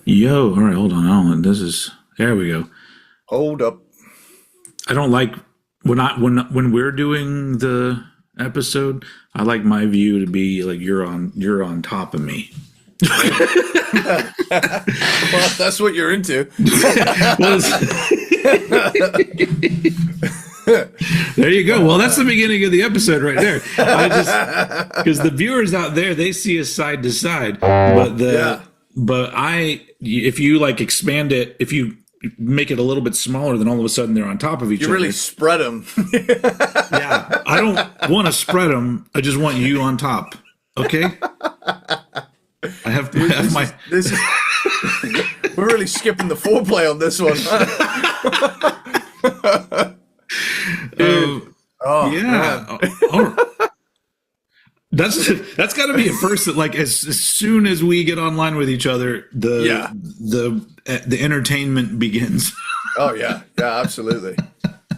Yo, all right, hold on. There we go. Hold up. I don't like when we're doing the episode. I like my view to be like you're on top of me. Well, that's what you're into. There you go. Well, that's the beginning of the episode right there. Because the viewers out there, they see us side to side, if you like expand it, if you make it a little bit smaller, then all of a sudden they're on top of each other. You really spread them. Yeah, I don't want to spread them. I just want you on top. Okay. I have my. We're really skipping the foreplay on this one. Yeah. That's got to be a first. That like as soon as we get online with each other, the entertainment begins. Oh yeah, absolutely.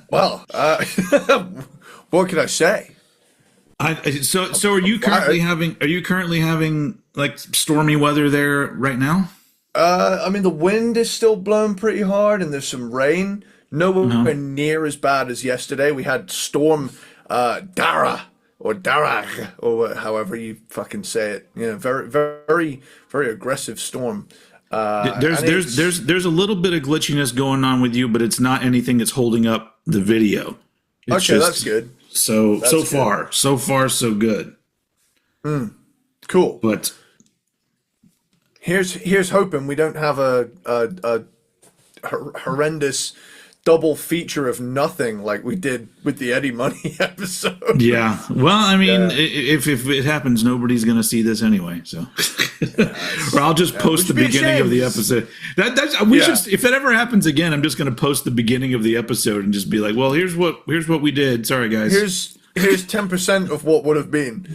Well, what can I say? So are you currently having like stormy weather there right now? I mean, the wind is still blowing pretty hard, and there's some rain. Nowhere near as bad as yesterday. We had storm Dara or Darag or however you fucking say it. You know, very, very, very aggressive storm. There's a little bit of glitchiness going on with you, but it's not anything that's holding up the video. Okay, that's good. So far, so good. Cool. But here's hoping we don't have a horrendous double feature of nothing like we did with the Eddie Money episode. Yeah. Well, I mean, if it happens, nobody's going to see this anyway. So, or I'll just post the beginning of the episode. We should. If that ever happens again, I'm just going to post the beginning of the episode and just be like, "Well, here's what we did. Sorry, guys. Here's 10% of what would have been."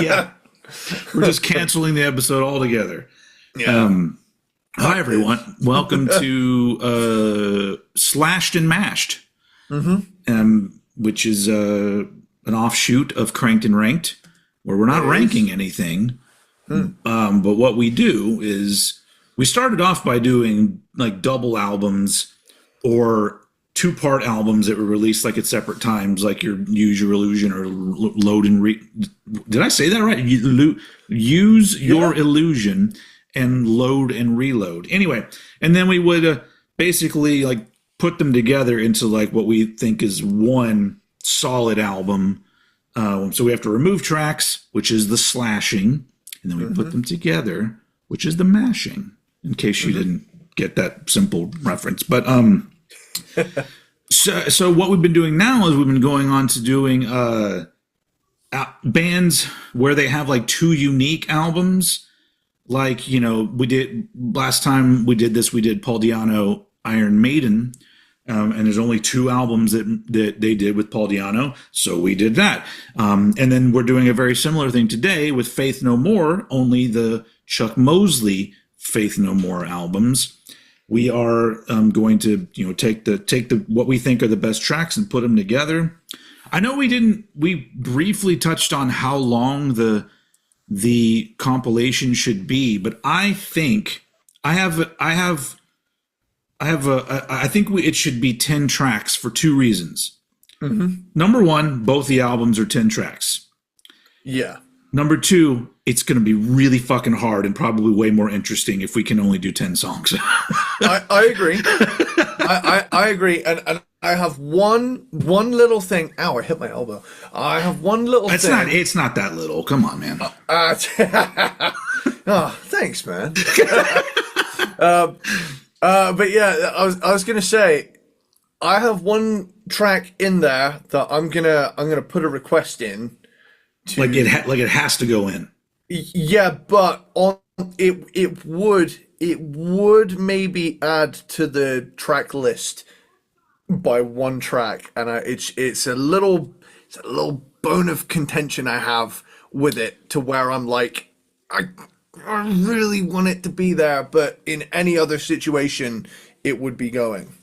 Yeah. We're just canceling the episode altogether. Yeah. Hi, everyone. Welcome to Slashed and Mashed, which is an offshoot of Cranked and Ranked, where we're not ranking anything. But what we do is we started off by doing like double albums or two-part albums that were released like at separate times, like your Use Your Illusion or Load and Did I say that right? Use Your Illusion and Load and Reload. Anyway, and then we would basically like put them together into like what we think is one solid album. So we have to remove tracks, which is the slashing, and then we put them together, which is the mashing, in case you didn't get that simple reference. But so what we've been doing now is we've been going on to doing bands where they have like two unique albums. Like, you know, we did last time we did this, we did Paul Di'Anno, Iron Maiden, and there's only two albums that they did with Paul Di'Anno, so we did that. And then we're doing a very similar thing today with Faith No More, only the Chuck Mosley Faith No More albums. We are going to, you know, take the what we think are the best tracks and put them together. I know we briefly touched on how long the compilation should be, but I think it should be 10 tracks for two reasons. Number one, both the albums are 10 tracks. Yeah. Number two, it's going to be really fucking hard and probably way more interesting if we can only do 10 songs. I agree. I agree. And I have one little thing. Ow, I hit my elbow. I have one little thing. It's not that little. Come on, man. Oh, thanks, man. But yeah, I was gonna say, I have one track in there that I'm gonna put a request in. Like it has to go in. Yeah, but it would maybe add to the track list by one track, and it's a little bone of contention I have with it to where I'm like, I really want it to be there, but in any other situation, it would be going.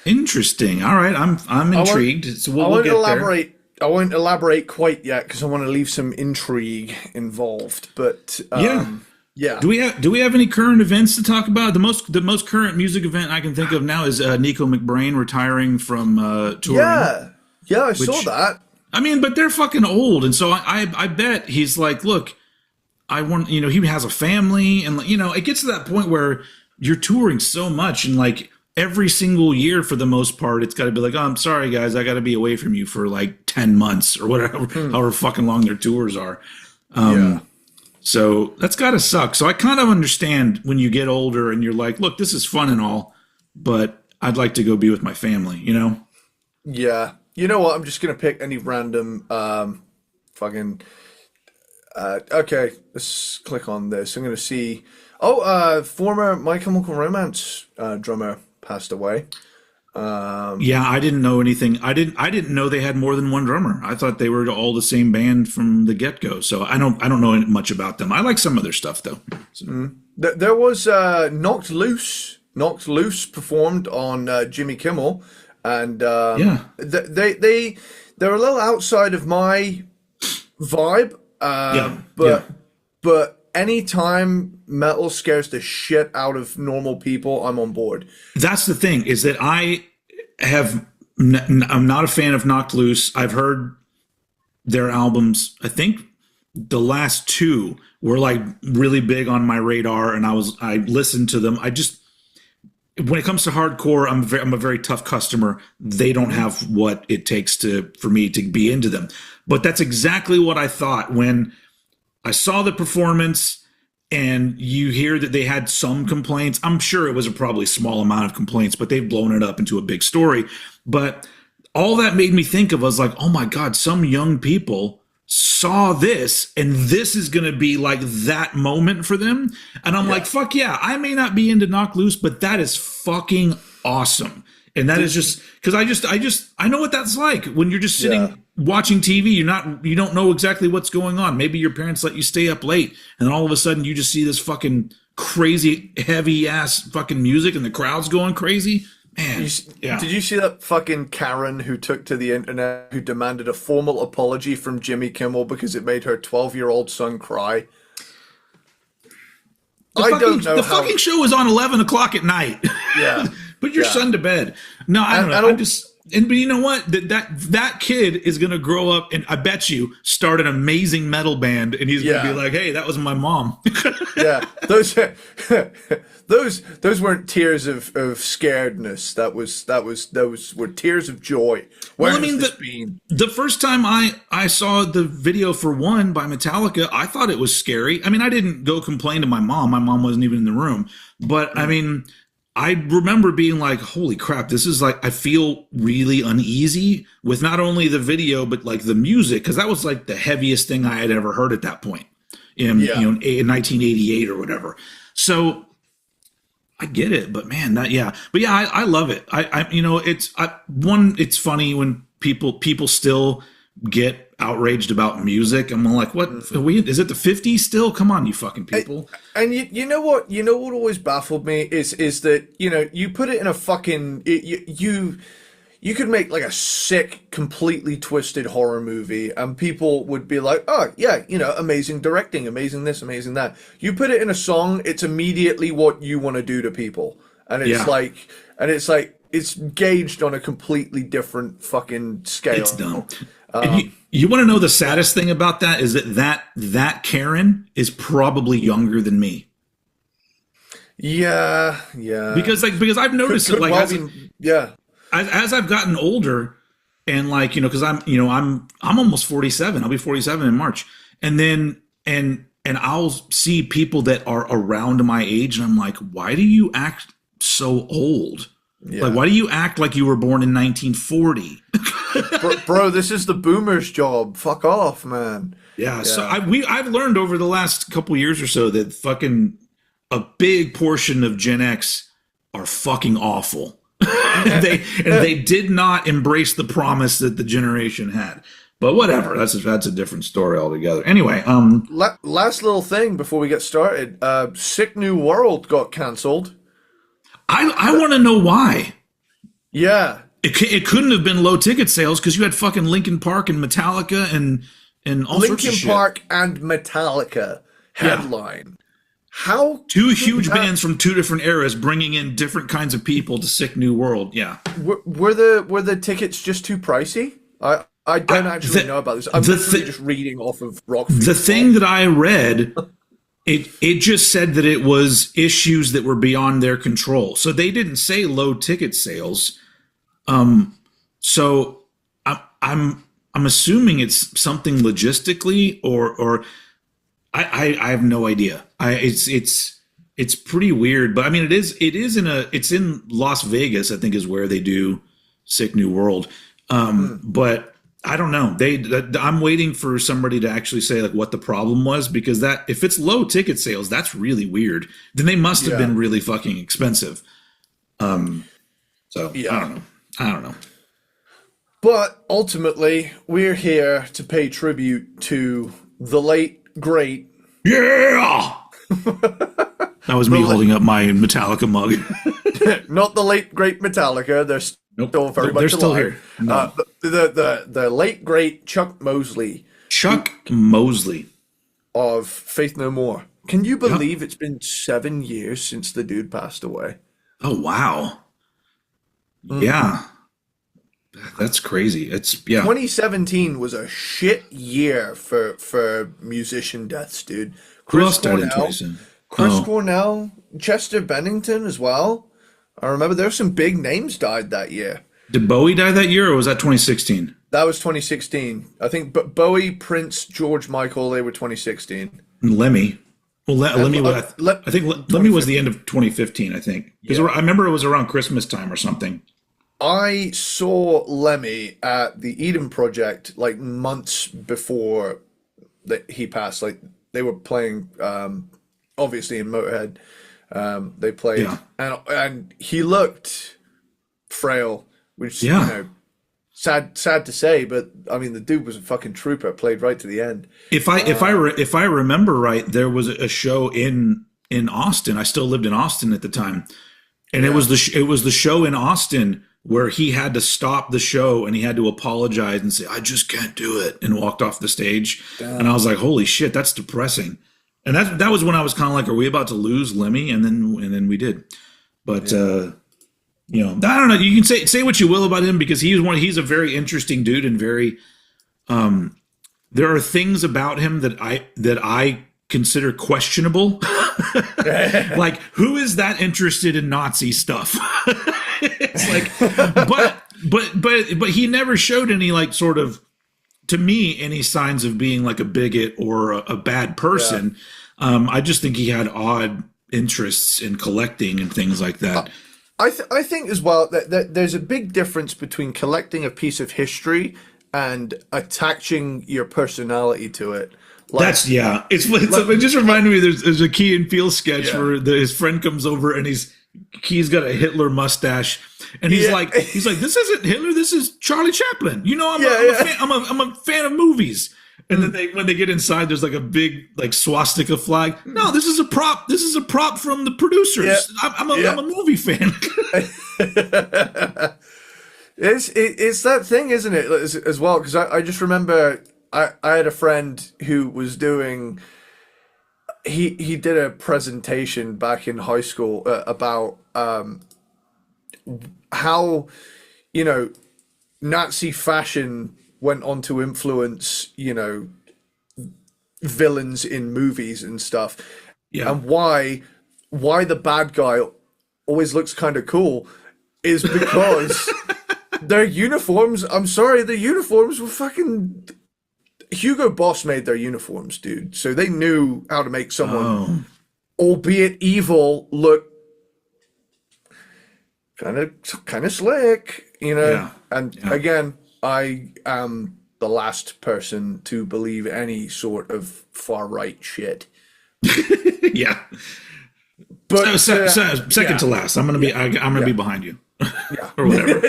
Interesting. All right, I'm intrigued. So we'll get there. I won't elaborate quite yet because I want to leave some intrigue involved. But yeah. Do we have any current events to talk about? The most current music event I can think of now is Nico McBrain retiring from touring. Yeah, I saw that. I mean, but they're fucking old, and so I bet he's like, look, I want, he has a family, and it gets to that point where you're touring so much, and like every single year for the most part, it's got to be like, oh, I'm sorry guys, I got to be away from you for like 10 months or whatever, however fucking long their tours are. So that's got to suck. So I kind of understand when you get older and you're like, look, this is fun and all, but I'd like to go be with my family, Yeah. You know what? I'm just going to pick any random okay, let's click on this. I'm going to see. Former My Chemical Romance drummer passed away. Yeah, I didn't know anything. I didn't know they had more than one drummer. I thought they were all the same band from the get-go. So I don't know much about them. I like some of their stuff though. So. There was Knocked Loose. Knocked Loose performed on Jimmy Kimmel, and they're a little outside of my vibe. But anytime metal scares the shit out of normal people, I'm on board. That's the thing, is that I'm not a fan of Knocked Loose. I've heard their albums. I think the last two were like really big on my radar, and I listened to them. When it comes to hardcore, I'm a very tough customer. They don't have what it takes for me to be into them. But that's exactly what I thought when I saw the performance, and you hear that they had some complaints. I'm sure it was a probably small amount of complaints, but they've blown it up into a big story. But all that made me think of was like, oh my God, some young people saw this, and this is going to be like that moment for them. And I'm like, fuck yeah, I may not be into Knocked Loose, but that is fucking awesome. And that is just because I know what that's like when you're just sitting watching TV. You don't know exactly what's going on. Maybe your parents let you stay up late, and then all of a sudden you just see this fucking crazy heavy ass fucking music, and the crowd's going crazy. Man, Did you see that fucking Karen who took to the internet who demanded a formal apology from Jimmy Kimmel because it made her 12-year-old son cry? The fucking show was on 11 o'clock at night. Yeah. Put your son to bed. No, I don't know. But you know what? That kid is going to grow up and I bet you start an amazing metal band, and he's going to be like, "Hey, that was my mom." Yeah, those weren't tears of scaredness. Those were tears of joy. Well, I mean, the first time I saw the video for One by Metallica, I thought it was scary. I mean, I didn't go complain to my mom. My mom wasn't even in the room. But I mean, I remember being like, holy crap, this is like, I feel really uneasy with not only the video, but like the music, because that was like the heaviest thing I had ever heard at that point in 1988 or whatever. So I get it, but man, I love it. It's funny when people still get outraged about music. I'm like, what? Is it the 50s still? Come on, you fucking people. And you know what always baffled me is that, you put it in a fucking, you could make like a sick, completely twisted horror movie and people would be like, oh yeah, amazing directing, amazing this, amazing that. You put it in a song, it's immediately what you want to do to people. And it's it's gauged on a completely different fucking scale. It's dumb. And you want to know the saddest thing about that is that Karen is probably younger than me. Yeah. Because I've noticed it like as I've gotten older, and like because I'm almost 47. I'll be 47 in March, and then and I'll see people that are around my age, and I'm like, why do you act so old? Yeah. Like, why do you act like you were born in 1940? Bro, this is the boomers' job. Fuck off, man. Yeah. So I've learned over the last couple years or so that fucking a big portion of Gen X are fucking awful. and they did not embrace the promise that the generation had. But whatever. That's a different story altogether. Anyway, Last little thing before we get started. Sick New World got cancelled. I want to know why. Yeah. It couldn't have been low ticket sales because you had fucking Linkin Park and Metallica and all sorts of shit. Linkin Park and Metallica headline. How two huge bands from two different eras bringing in different kinds of people to Sick New World. Yeah. Were the tickets just too pricey? I don't actually know about this. I'm literally just reading off of Rock. The thing that I read, it just said that it was issues that were beyond their control. So they didn't say low ticket sales. So I'm assuming it's something logistically or I have no idea. It's pretty weird, but I mean it's in Las Vegas, I think is where they do Sick New World. But I don't know. I'm waiting for somebody to actually say like what the problem was, because that if it's low ticket sales, that's really weird. Then they must have been really fucking expensive. So I don't know. But ultimately, we're here to pay tribute to the late great. Yeah. That was me holding up my Metallica mug. Not the late great Metallica. They're still very much they're still alive. Here. No. The late great Chuck Mosley. Chuck Mosley of Faith No More. Can you believe it's been 7 years since the dude passed away? Oh wow. Yeah. That's crazy. 2017 was a shit year for musician deaths, dude. Who else died in 2017? Chris Cornell, Chester Bennington as well. I remember there were some big names died that year. Did Bowie die that year, or was that 2016? That was 2016. I think Bowie, Prince, George Michael, they were 2016. And Lemmy. Well, Lemmy was, I think Lemmy was the end of 2015, I think. Because I remember it was around Christmas time or something. I saw Lemmy at the Eden Project like months before that he passed. Like they were playing, obviously in Motorhead. They played, and he looked frail, which you know, sad to say, but I mean the dude was a fucking trooper. Played right to the end. If I remember right, there was a show in Austin. I still lived in Austin at the time, and it was the show in Austin where he had to stop the show and he had to apologize and say, "I just can't do it," and walked off the stage. Damn. And I was like, "Holy shit, that's depressing." And that was when I was kind of like, "Are we about to lose Lemmy?" And then we did. But you know, I don't know. You can say what you will about him because he's a very interesting dude and very. There are things about him that I consider questionable. Like, who is that interested in Nazi stuff? It's like, but he never showed any like sort of, to me, any signs of being like a bigot or a bad person. I just think he had odd interests in collecting and things like that. I think as well that there's a big difference between collecting a piece of history and attaching your personality to it. Like, it just reminded me there's a Key and Peele sketch where his friend comes over and he's got a Hitler mustache and he's like this isn't Hitler, this is Charlie Chaplin, you know. I'm a fan of movies. And then when they get inside, there's like a big like swastika flag. No, this is a prop from the producers. I'm a movie fan. It's that thing, isn't it, as well? Because I just remember I had a friend who was doing. He did a presentation back in high school about how, you know, Nazi fashion went on to influence, you know, villains in movies and stuff. Yeah. And why the bad guy always looks kind of cool is because their uniforms, I'm sorry, the uniforms were fucking... Hugo Boss made their uniforms, dude. So they knew how to make someone, albeit evil, look kind of slick, you know? Yeah. And again, I am the last person to believe any sort of far right shit. Yeah. But second to last. I'm gonna be I'm gonna be behind you. Yeah. Or whatever.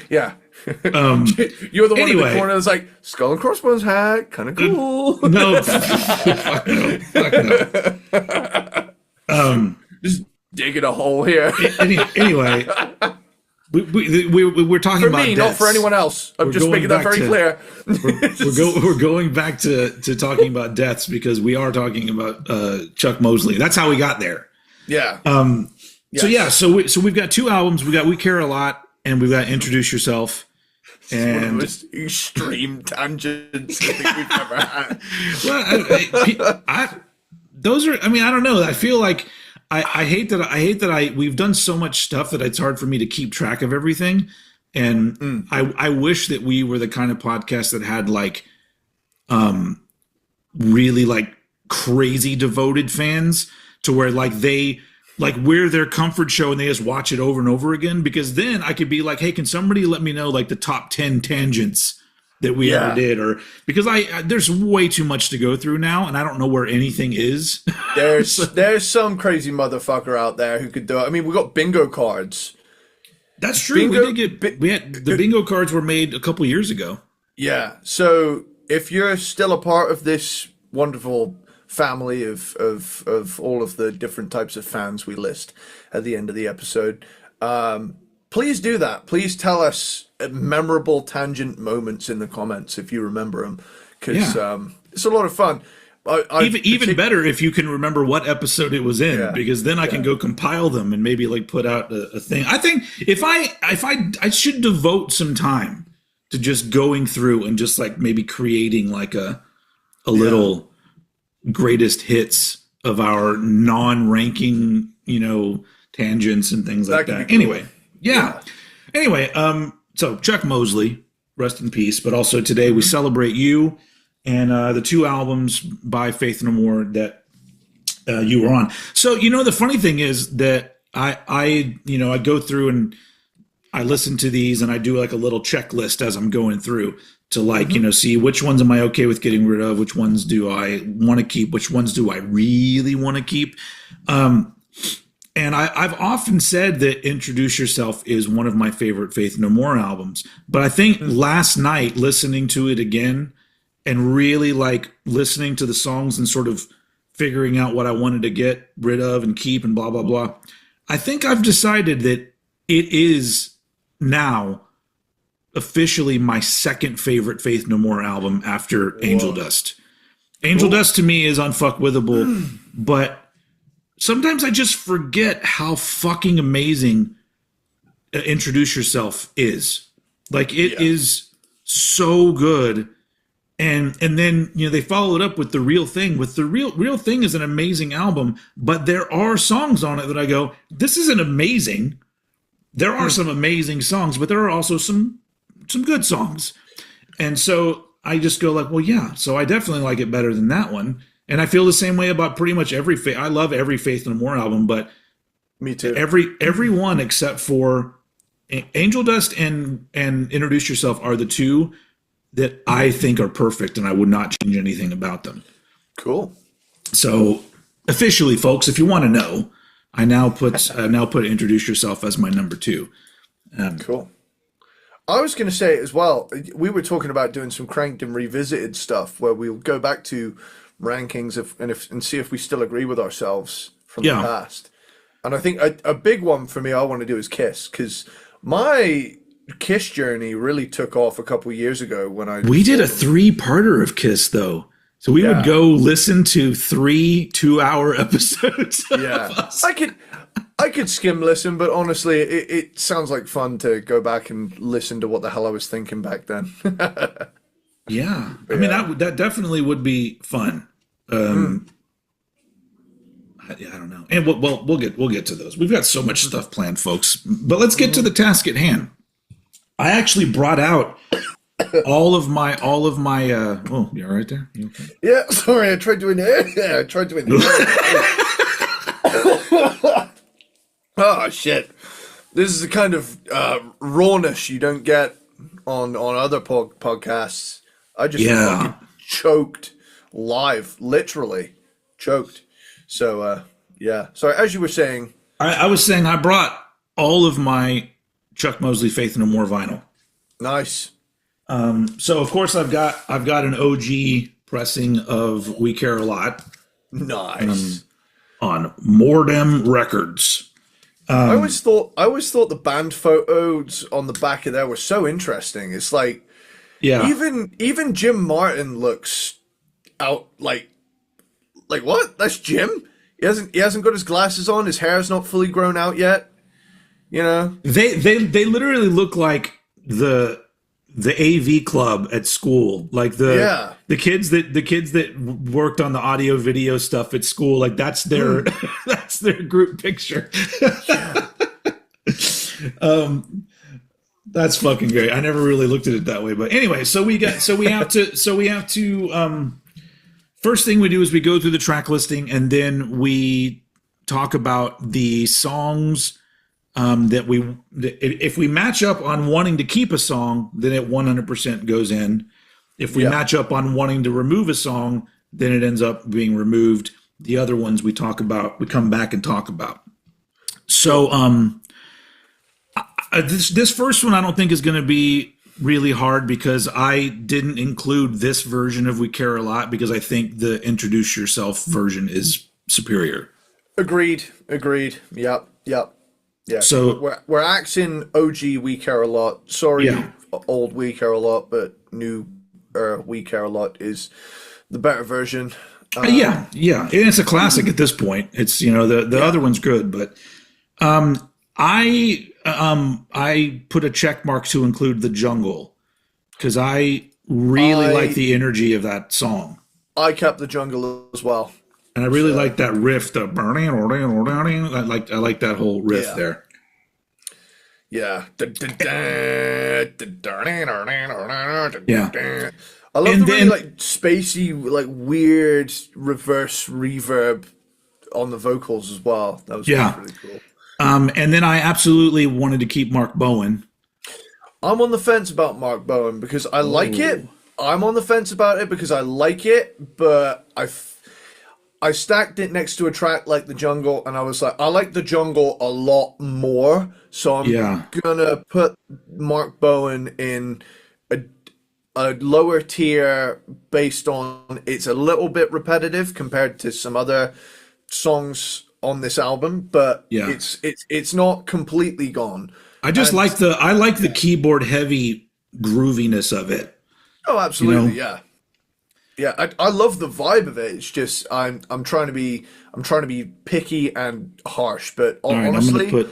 Yeah. You're the one in the Anyway. corner that's like, skull and crossbones hat, kind of cool. No, fuck no, fuck no. Just digging a hole here. Anyway, we're talking For about me, deaths. not for anyone else. I'm just making that very clear. We're going back to talking about deaths because we are talking about Chuck Mosley. That's how we got there. Yeah. Yes. So we've got two albums. We got We Care a Lot, and we've got Introduce Yourself. One of the And most extreme tangents I think we've ever had. well, those are. I mean, I don't know. I feel like I hate that we've done so much stuff that it's hard for me to keep track of everything. And I wish that we were the kind of podcast that had like, really like crazy devoted fans to where like we're their comfort show and they just watch it over and over again, because then I could be like, hey, can somebody let me know like the top 10 tangents that we ever did? Or because there's way too much to go through now and I don't know where anything is. There's some crazy motherfucker out there who could do it. I mean, we got bingo cards. That's true. We had the bingo cards were made a couple years ago. Yeah. So if you're still a part of this wonderful family of all of the different types of fans we list at the end of the episode, please do that. Please tell us memorable tangent moments in the comments if you remember them, because it's a lot of fun. Even better if you can remember what episode it was in, because then I can go compile them and maybe like put out a thing. I think if I should devote some time to just going through and just like maybe creating like a little greatest hits of our non-ranking, tangents and things like that. Cool. Anyway, Anyway, so Chuck Mosley, rest in peace. But also today we celebrate you and the two albums by Faith No More that you were on. So the funny thing is that I go through and I listen to these and I do like a little checklist as I'm going through to like, see which ones am I okay with getting rid of, which ones do I want to keep, which ones do I really want to keep. And I've often said that Introduce Yourself is one of my favorite Faith No More albums. But I think last night, listening to it again and really like listening to the songs and sort of figuring out what I wanted to get rid of and keep and blah, blah, blah, I think I've decided that it is now officially my second favorite Faith No More album after Angel Dust. Angel Dust to me is unfuckwithable, but sometimes I just forget how fucking amazing Introduce Yourself is. Like it is so good. And then, they follow it up with The Real Thing. With The Real Thing is an amazing album, but there are songs on it that I go, this isn't amazing. There are some amazing songs, but there are also some good songs. And so I just go like, well, yeah, so I definitely like it better than that one. And I feel the same way about pretty much every I love every Faith No More album, but me too. Every one except for Angel Dust and Introduce Yourself are the two that I think are perfect, and I would not change anything about them. Cool. So officially, folks, if you want to know, I now put Introduce Yourself as my number 2. Cool. I was going to say as well, we were talking about doing some Cranked and Revisited stuff where we'll go back to rankings and see if we still agree with ourselves from the past. And I think a big one for me I want to do is Kiss, because my Kiss journey really took off a couple years ago when we did a 3-parter of Kiss though. So we would go listen to 3 2-hour episodes. Yeah. I could skim listen, but honestly, it sounds like fun to go back and listen to what the hell I was thinking back then. Yeah. I mean, that definitely would be fun. I don't know. And we'll get to those. We've got so much stuff planned, folks. But let's get to the task at hand. I actually brought out all of my oh, you all right there? You okay? Yeah, sorry, I tried to inhale. Yeah, I tried to inhale. Oh shit. This is the kind of rawness you don't get on other podcasts. I just fucking choked live, literally choked. So sorry, as you were saying, I was saying I brought all of my Chuck Mosley Faith No More vinyl. Nice. So of course I've got an OG pressing of We Care a Lot Nice. on Mordem Records. I always thought the band photos on the back of there were so interesting. It's like Yeah. even Jim Martin looks out like what? That's Jim? He hasn't got his glasses on, his hair's not fully grown out yet. You know? They literally look like the AV club at school, like the kids that worked on the audio video stuff at school. Like that's their that's their group picture. That's fucking great. I never really looked at it that way, but anyway. So we have to. First thing we do is we go through the track listing, and then we talk about the songs. If we match up on wanting to keep a song, then it 100% goes in. If we match up on wanting to remove a song, then it ends up being removed. The other ones we come back and talk about. So, this first one I don't think is going to be really hard because I didn't include this version of We Care a Lot because I think the Introduce Yourself version is superior. Agreed. Yep. Yeah, so we're axing OG We Care a Lot. Sorry, old We Care a Lot, but new We Care a Lot is the better version. Yeah, and it's a classic at this point. It's the other one's good, but I put a check mark to include The Jungle because I really like the energy of that song. I kept The Jungle as well. And I really like that riff, the burning. I like that whole riff there. Yeah. Yeah. I love the really spacey, weird reverse reverb on the vocals as well. That was really cool. And then I absolutely wanted to keep Mark Bowen. I'm on the fence about Mark Bowen because I like it. I'm on the fence about it because I like it, but I stacked it next to a track like The Jungle, and I was like, I like The Jungle a lot more, so I'm gonna put Mark Bowen in a lower tier based on it's a little bit repetitive compared to some other songs on this album, but it's not completely gone. I just like the keyboard heavy grooviness of it. Oh, absolutely, yeah. Yeah, I love the vibe of it. It's just I'm trying to be picky and harsh, but honestly,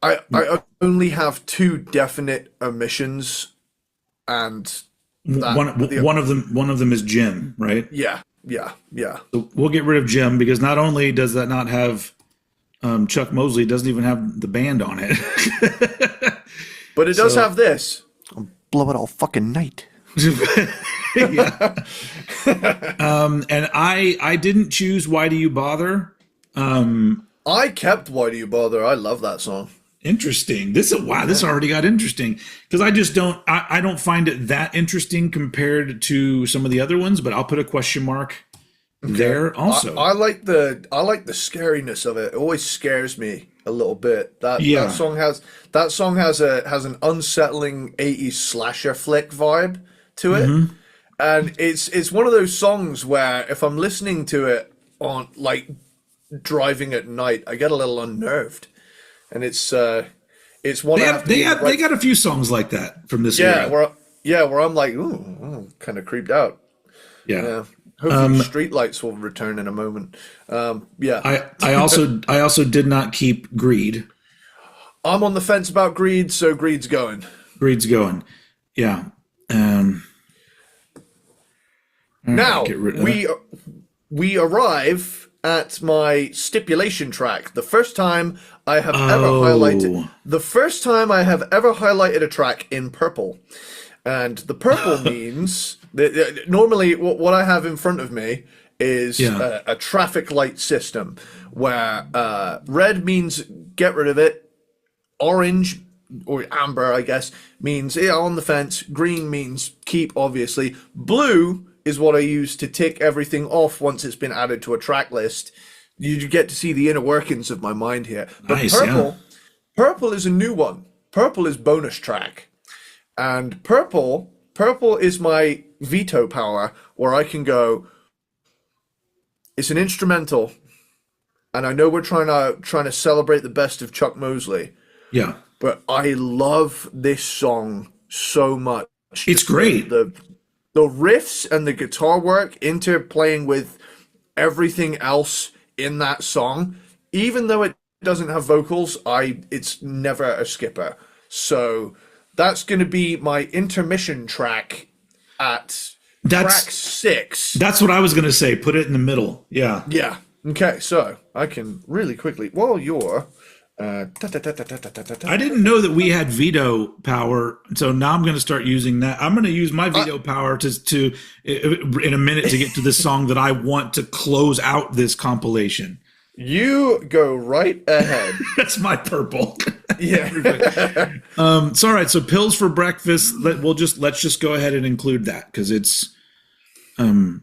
I only have two definite omissions, and one of them is Jim, right? Yeah. So we'll get rid of Jim because not only does that not have Chuck Mosley, it doesn't even have the band on it, but it does have this. I'll blow it all fucking night. Yeah. And I didn't choose Why Do You Bother? I kept Why Do You Bother? I love that song. Interesting. This already got interesting because I don't find it that interesting compared to some of the other ones, but I'll put a question mark there also. I like the scariness of it. It always scares me a little bit. That song has an unsettling 80s slasher flick vibe to it. And it's one of those songs where if I'm listening to it on driving at night, I get a little unnerved. And it's one they got a few songs like that from this era. Where I'm like, ooh, kind of creeped out. Yeah. Hopefully streetlights will return in a moment. I also did not keep Greed. I'm on the fence about Greed, so Greed's going. Yeah. Now we arrive at my stipulation track. The first time I have ever highlighted a track in purple, and the purple means that normally what I have in front of me is a traffic light system where red means get rid of it, orange or amber, I guess, means on the fence, green means keep, obviously, blue is what I use to tick everything off once it's been added to a track list. You get to see the inner workings of my mind here. But nice, purple is a new one. Purple is bonus track. And purple is my veto power, where I can go. It's an instrumental, and I know we're trying to celebrate the best of Chuck Mosley, Yeah. but I love this song so much. It's great. The riffs and the guitar work interplaying with everything else in that song, even though it doesn't have vocals, it's never a skipper. So that's going to be my intermission track at track 6. That's what I was going to say. Put it in the middle. Yeah. Yeah. Okay, so I can really quickly, while you're I didn't know that we had veto power, so now I'm going to start using that. I'm going to use my veto power to in a minute to get to the song that I want to close out this compilation. You go right ahead. That's my purple. Yeah. So all right. So pills for breakfast. Let's just go ahead and include that because it's. How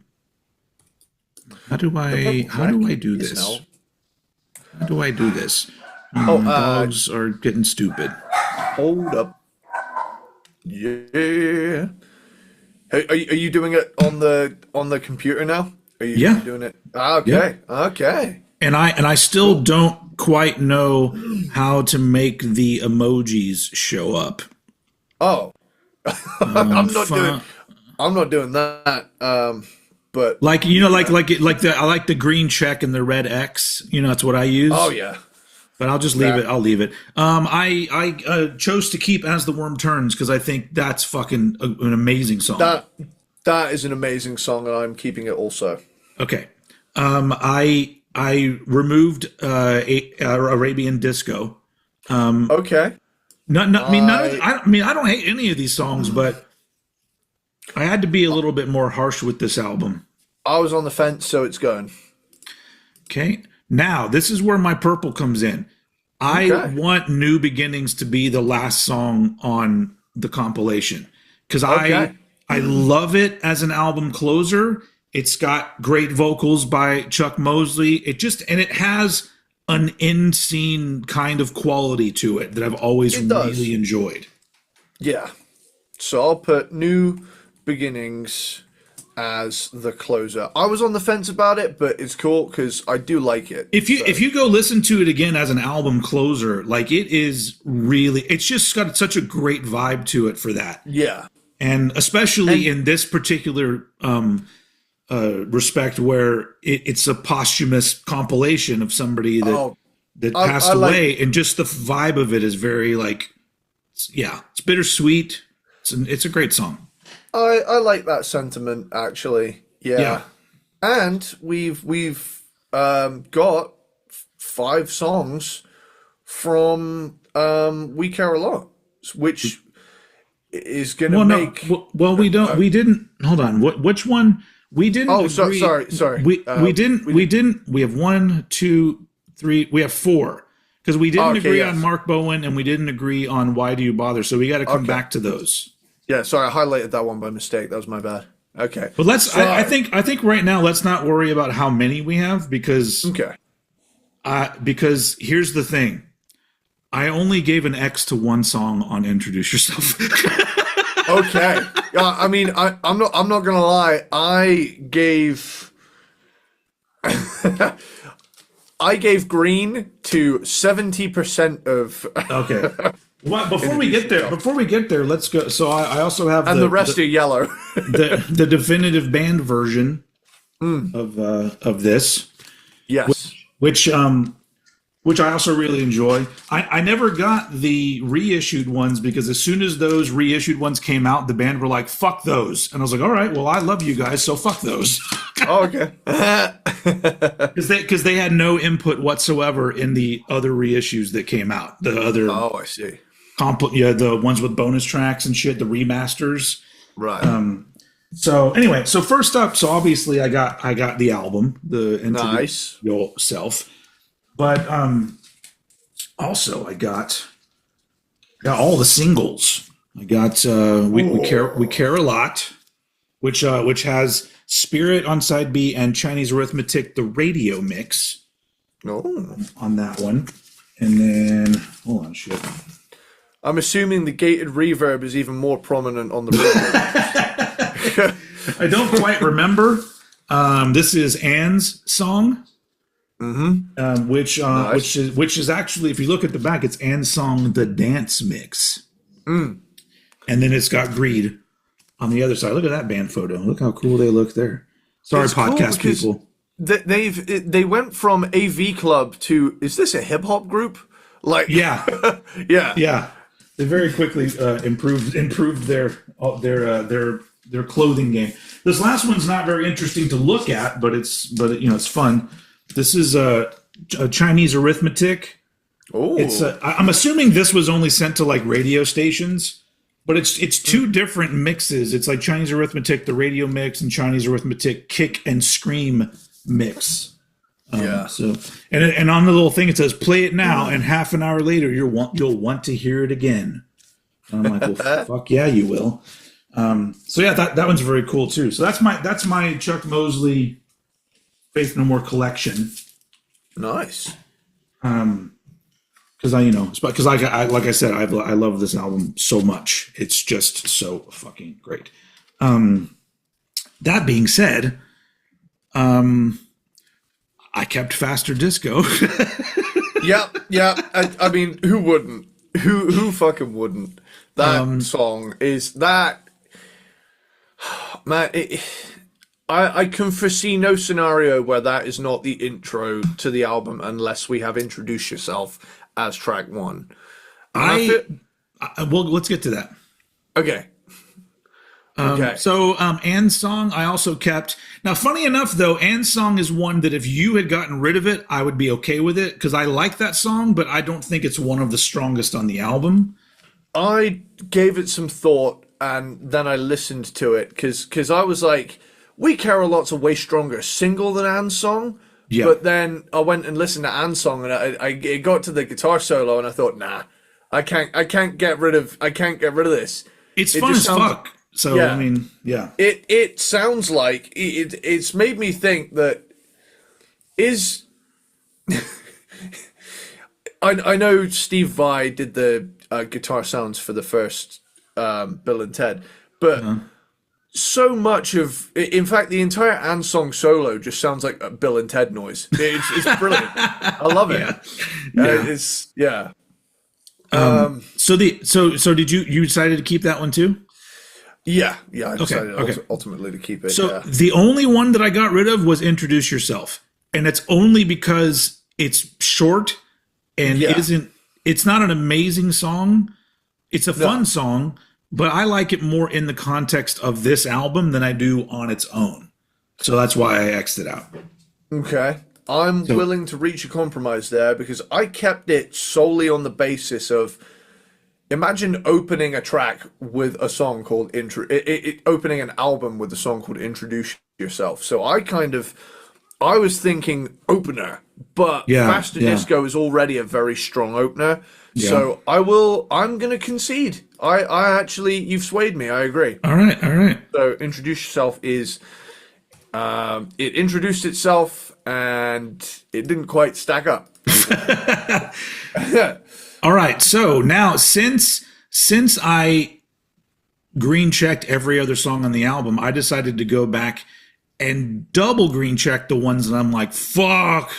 do I do this? How do I do this? Dogs are getting stupid. Hold up. Yeah. Hey, are you doing it on the computer now? Are you doing it? Okay. Yeah. Okay. And I still don't quite know how to make the emojis show up. Oh. I'm not doing that. But like I like the green check and the red X. That's what I use. Oh yeah. But I'll just leave it. I'll leave it. I chose to keep As the Worm Turns because I think that's fucking an amazing song. That is an amazing song, and I'm keeping it also. Okay. I removed Arabian Disco. Okay. I don't hate any of these songs, but I had to be a little bit more harsh with this album. I was on the fence, so it's going. Okay. Now, this is where my purple comes in. I want New Beginnings to be the last song on the compilation because I love it as an album closer. It's got great vocals by Chuck Mosley. It has an end scene kind of quality to it that I've always really enjoyed. Yeah. So I'll put New Beginnings as the closer. I was on the fence about it, but it's cool because I do like it. If you go listen to it again as an album closer, like it's just got such a great vibe to it for that. Yeah. And especially in this particular respect where it's a posthumous compilation of somebody that passed away, and just the vibe of it is very it's bittersweet. It's a great song. I like that sentiment actually. Yeah. And we've got 5 songs from We Care a Lot, which is going to make. We didn't. Hold on. Which one? We didn't. Oh, agree. Sorry. We didn't. We have 1, 2, 3. We have 4 because we didn't agree on Mark Bowen and we didn't agree on Why Do You Bother. So we got to come back to those. Yeah, sorry, I highlighted that one by mistake. That was my bad. Okay, but I think right now let's not worry about how many we have because here's the thing. I only gave an X to one song on Introduce Yourself. Okay. I'm not gonna lie. I gave green to 70% of. Okay. Well, before we get there, let's go. So I also have the rest are yellow. the definitive band version of this. Yes. Which I also really enjoy. I never got the reissued ones because as soon as those reissued ones came out, the band were like, fuck those. And I was like, all right, well, I love you guys, so fuck those. Oh, okay. Because they had no input whatsoever in the other reissues that came out. The other. Oh, I see. The ones with bonus tracks and shit, the remasters. Right. So anyway, so first up, so obviously I got the album, the Nice Yourself. But also I got all the singles. I got we care a lot, which has Spirit on side B and Chinese Arithmetic, the radio mix. Oh. On that one, and then hold on, shit. I'm assuming the gated reverb is even more prominent on the reverb. I don't quite remember. This is Anne's song, Nice. which is actually, if you look at the back, it's Anne's song, the dance mix, and then it's got Greed on the other side. Look at that band photo. Look how cool they look there. Sorry, It's cool podcast because people. they went from AV Club to, is this a hip hop group? Like, Yeah, yeah. yeah. They very quickly improved their clothing game. This last one's not very interesting to look at, but it's fun. This is a Chinese arithmetic. Oh, I'm assuming this was only sent to like radio stations, but it's two different mixes. It's like Chinese arithmetic, the radio mix, and Chinese arithmetic kick and scream mix. yeah. So and on the little thing it says play it now, and half an hour later you'll want to hear it again. And I'm like, well, fuck yeah, you will. So yeah, that one's very cool too. So that's my Chuck Mosley Faith No More collection. Nice. Because like I said, I love this album so much. It's just so fucking great. That being said, I kept Faster Disco. Yeah. I mean, who wouldn't? Who fucking wouldn't? That song is that. Man, I can foresee no scenario where that is not the intro to the album unless we have Introduce Yourself as track one. Well, let's get to that. Okay. Okay. So Anne's song I also kept. Now, funny enough, though, Anne's song is one that if you had gotten rid of it, I would be okay with it because I like that song, but I don't think it's one of the strongest on the album. I gave it some thought and then I listened to it because I was like, We Care a Lot's a way stronger single than Anne's song. Yeah. But then I went and listened to Anne's song and it got to the guitar solo and I thought, nah, I can't get rid of this. It's It fun just as sounds- fuck. So, Yeah. I mean, yeah. It sounds like it's made me think that is I know Steve Vai did the guitar sounds for the first Bill and Ted, but so much of, in fact, the entire Anne song solo just sounds like a Bill and Ted noise. It's brilliant. I love it. It's yeah. So did you decided to keep that one too? Yeah. I decided okay. ultimately to keep it. So yeah. the only one that I got rid of was Introduce Yourself. And it's only because it's short and Yeah. it's not an amazing song. It's a fun song, but I like it more in the context of this album than I do on its own. So that's why I X'd it out. Okay. I'm willing to reach a compromise there because I kept it solely on the basis of imagine opening a track with a song called opening an album with a song called Introduce Yourself. So I was thinking opener, but Faster Disco is already a very strong opener. Yeah. So I'm going to concede. I actually, you've swayed me. I agree. All right. So Introduce Yourself is, it introduced itself and it didn't quite stack up. All right. So now since I green checked every other song on the album, I decided to go back and double green check the ones that I'm like, fuck.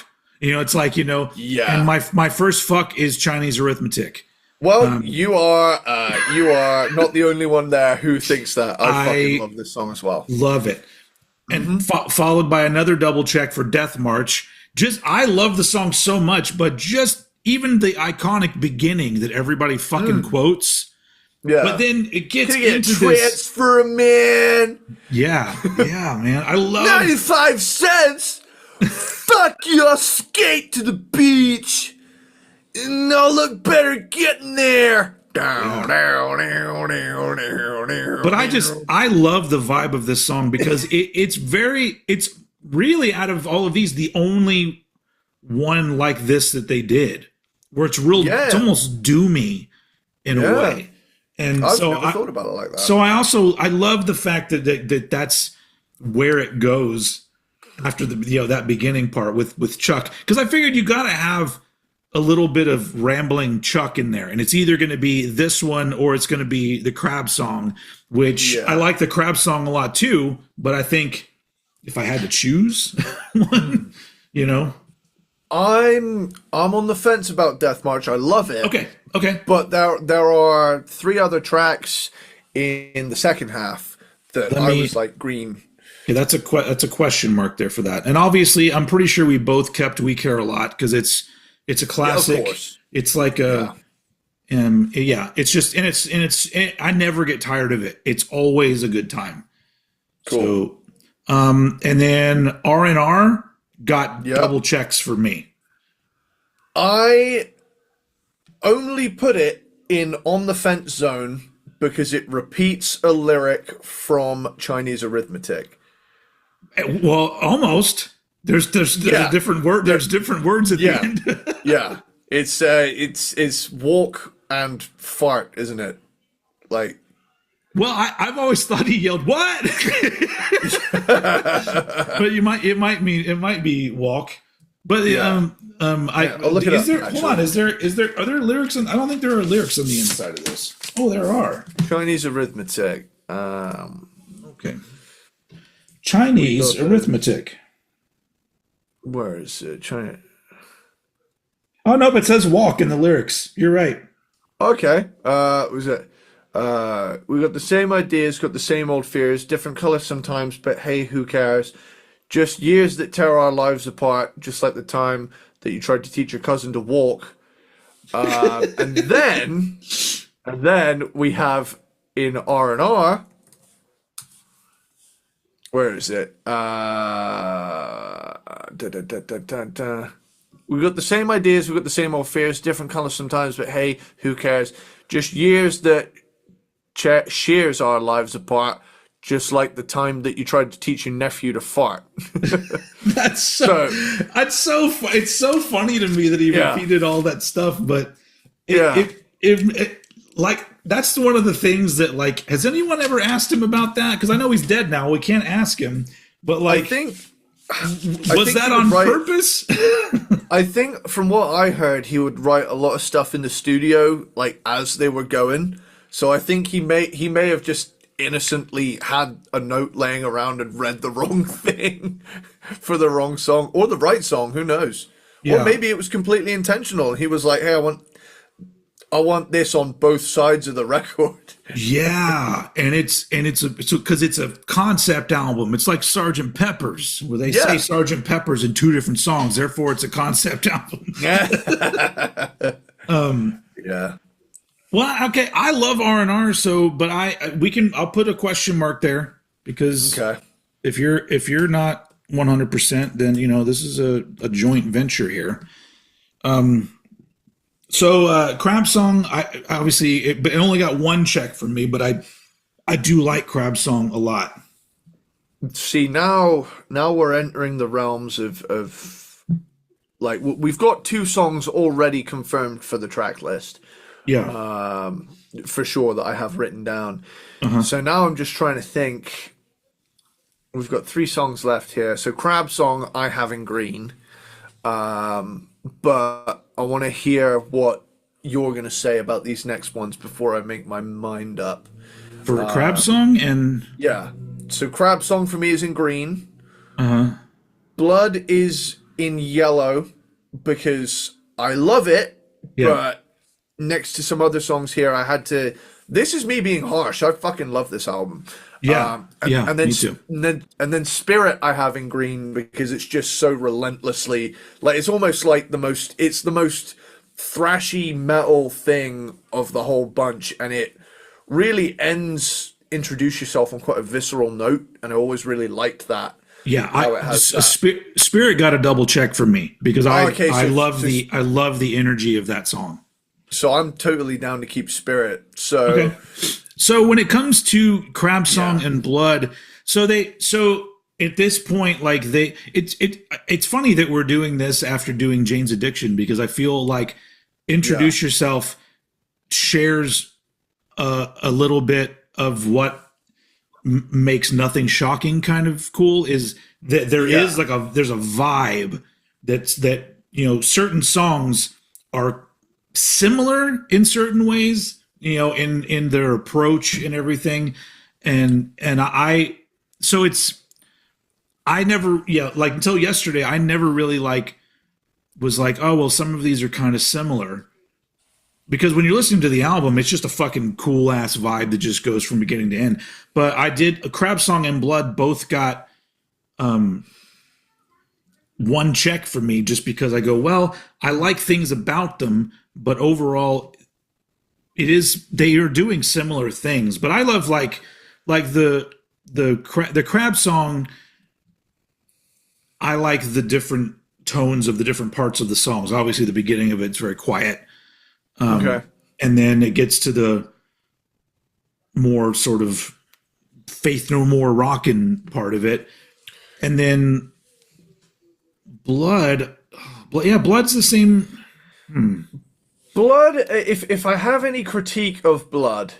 It's like, Yeah. And my first fuck is Chinese arithmetic. Well, you are not the only one there who thinks that. I fucking love this song as well. Love it. And followed by another double check for Death March. I love the song so much, but just even the iconic beginning that everybody fucking quotes. Yeah. But then it gets Can I get into a this. transfer, man? Yeah, man. I love 95 cents? Fuck your skate to the beach. No look better getting there. But I love the vibe of this song because it's really out of all of these, the only one like this that they did, where it's it's almost doomy in a way. And I've so never thought about it like that. So I love the fact that that's where it goes after the that beginning part with Chuck, because I figured you got to have a little bit of rambling Chuck in there, and it's either going to be this one or it's going to be the Crab Song, which I like the Crab Song a lot too. But I think if I had to choose one, you know, I'm on the fence about Death March. I love it. Okay. But there are 3 other tracks in the second half that was like green. Yeah, that's a question mark there for that. And obviously, I'm pretty sure we both kept "We Care a Lot" because it's a classic. Yeah, of course. It's like a, it's just I never get tired of it. It's always a good time. Cool. So, and then R&R got double checks for me. I only put it in on the fence zone because it repeats a lyric from Chinese Arithmetic. Well, almost. There's different word. There's different words at the end. Yeah, it's walk and fart, isn't it? Like, well, I've always thought he yelled "what," but it might be walk. But I'll look it up. Hold on, are there lyrics? I don't think there are lyrics on the inside of this. Oh, there are. Chinese Arithmetic. Okay. Chinese Arithmetic. Where is it? China. Oh no, but it says walk in the lyrics. You're right. Okay. Was it? We got the same ideas, got the same old fears, different colors sometimes, but hey, who cares? Just years that tear our lives apart, just like the time that you tried to teach your cousin to walk. And then we have in R&R. Where is it? We got the same ideas, we got the same old fears, different colors sometimes, but hey, who cares? Just years that shears our lives apart, just like the time that you tried to teach your nephew to fart. It's so funny to me that he repeated all that stuff, but like that's one of the things that, like, has anyone ever asked him about that? Because I know he's dead now, we can't ask him, but like, was that on purpose? I think from what I heard, he would write a lot of stuff in the studio, like as they were going. So I think he may have just innocently had a note laying around and read the wrong thing for the wrong song or the right song. Who knows? Or maybe it was completely intentional. He was like, "Hey, I want this on both sides of the record." Yeah, and it's because it's a concept album. It's like Sgt. Pepper's, where they say Sgt. Pepper's in 2 different songs. Therefore, it's a concept album. Yeah. Well, okay, I love R&R, but I'll put a question mark there because if you're not 100%, then this is a joint venture here. So Crab Song, I obviously it only got 1 check from me, but I do like Crab Song a lot. See, now we're entering the realms of like we've got 2 songs already confirmed for the track list. Yeah. For sure that I have written down. So now I'm just trying to think. We've got 3 songs left here. So Crab Song I have in green. But I want to hear what you're going to say about these next ones before I make my mind up. For Crab Song and... Yeah. So Crab Song for me is in green. Blood is in yellow because I love it, but next to some other songs here, I had to... This is me being harsh. I fucking love this album. And then, me too. And then Spirit I have in green because it's just so relentlessly... Like, it's almost like the most thrashy metal thing of the whole bunch, and it really ends Introduce Yourself on quite a visceral note, and I always really liked that. Yeah, Spirit got a double check from me because I love the energy of that song. So I'm totally down to keep Spirit. So So when it comes to Crab Song and Blood, so at this point, like it's funny that we're doing this after doing Jane's Addiction, because I feel like Introduce Yourself shares a little bit of what makes Nothing Shocking kind of cool, is that there's a vibe that certain songs are similar in certain ways, in their approach and everything. And so it's, I never, like until yesterday, I never really was like, oh, well, some of these are kind of similar. Because when you're listening to the album, it's just a fucking cool ass vibe that just goes from beginning to end. But I did a Crab Song and Blood both got one check for me just because I go, well, I like things about them, but overall they are doing similar things. But I love like the Crab Song. I like the different tones of the different parts of the songs. Obviously, the beginning of it's very quiet. Okay. And then it gets to the more sort of Faith No More rockin' part of it. And then Blood's the same. Blood, if I have any critique of Blood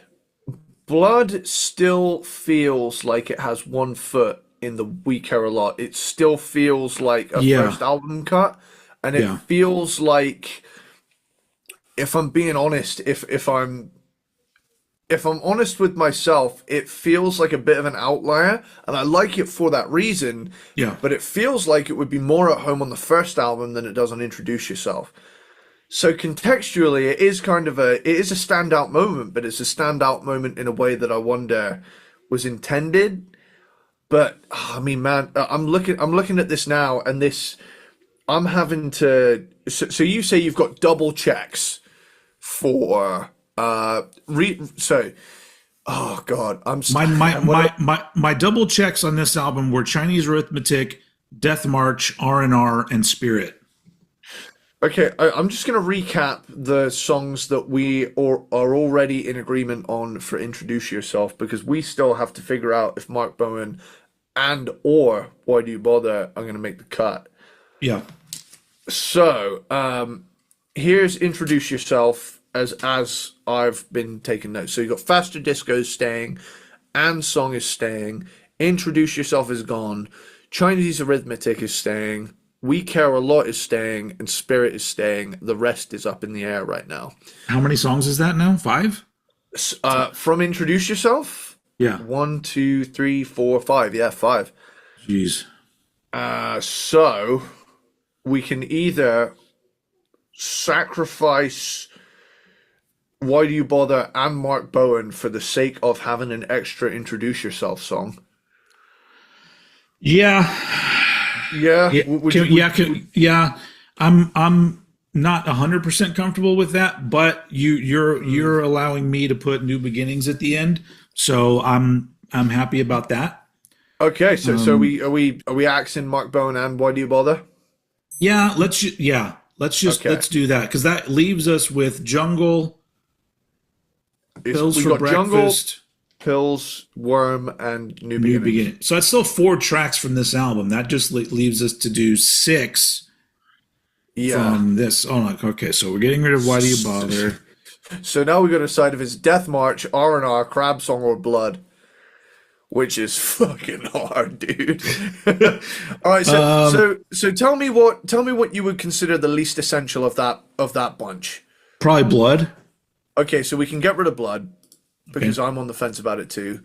still feels like it has one foot in the We Care a Lot. It still feels like a first album cut. And it feels like, if I'm being honest, if I'm honest with myself, it feels like a bit of an outlier, and I like it for that reason. Yeah. But it feels like it would be more at home on the first album than it does on Introduce Yourself. So contextually, it is a standout moment, but it's a standout moment in a way that I wonder was intended. But I mean, man, I'm looking at this now, and I'm having to. So you say you've got double checks for oh god, my double checks on this album were Chinese Arithmetic, Death March, R&R, and Spirit. Okay, I'm just going to recap the songs that we are already in agreement on for Introduce Yourself, because we still have to figure out if Mark Bowen or Why Do You Bother are going to make the cut. Yeah. So, here's Introduce Yourself as I've been taking notes. So you got Faster Disco is staying, and Song is staying, Introduce Yourself is gone, Chinese Arithmetic is staying, We Care a Lot is staying, and Spirit is staying. The rest is up in the air right now. How many songs is that now? 5? From Introduce Yourself? Yeah. 1, 2, 3, 4, 5. Yeah, 5. Jeez. So we can either sacrifice Why Do You Bother and Mark Bowen for the sake of having an extra Introduce Yourself song. Yeah. Yeah. I'm not 100% comfortable with that, but you're allowing me to put New Beginnings at the end, so I'm happy about that. Okay, so are we axing Mark Bowen and Why Do You Bother? Yeah, let's do that, because that leaves us with Jungle, Pills for Breakfast, Jungle, Pills, Worm, and New Beginning. So that's still 4 tracks from this album. That just leaves us to do 6 from this. Oh, no, okay, so we're getting rid of Why Do You Bother. So now we got to decide if it's Death March, R&R, Crab Song, or Blood, which is fucking hard, dude. All right, so tell me what you would consider the least essential of that bunch. Probably Blood. Okay, so we can get rid of Blood, because I'm on the fence about it too.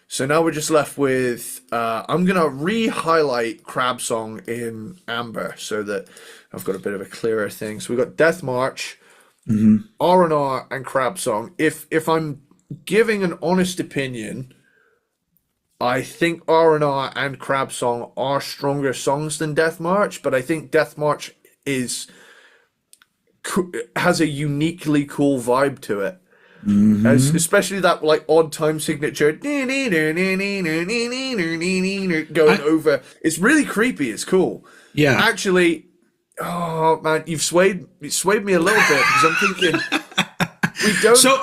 So now we're just left with, I'm going to re-highlight Crab Song in amber so that I've got a bit of a clearer thing. So we've got Death March, R&R, and Crab Song. If I'm giving an honest opinion, I think R&R and Crab Song are stronger songs than Death March, but I think Death March has a uniquely cool vibe to it. Especially that like odd time signature going over. It's really creepy. It's cool. Yeah. Actually, oh man, you've swayed me a little bit, because I'm thinking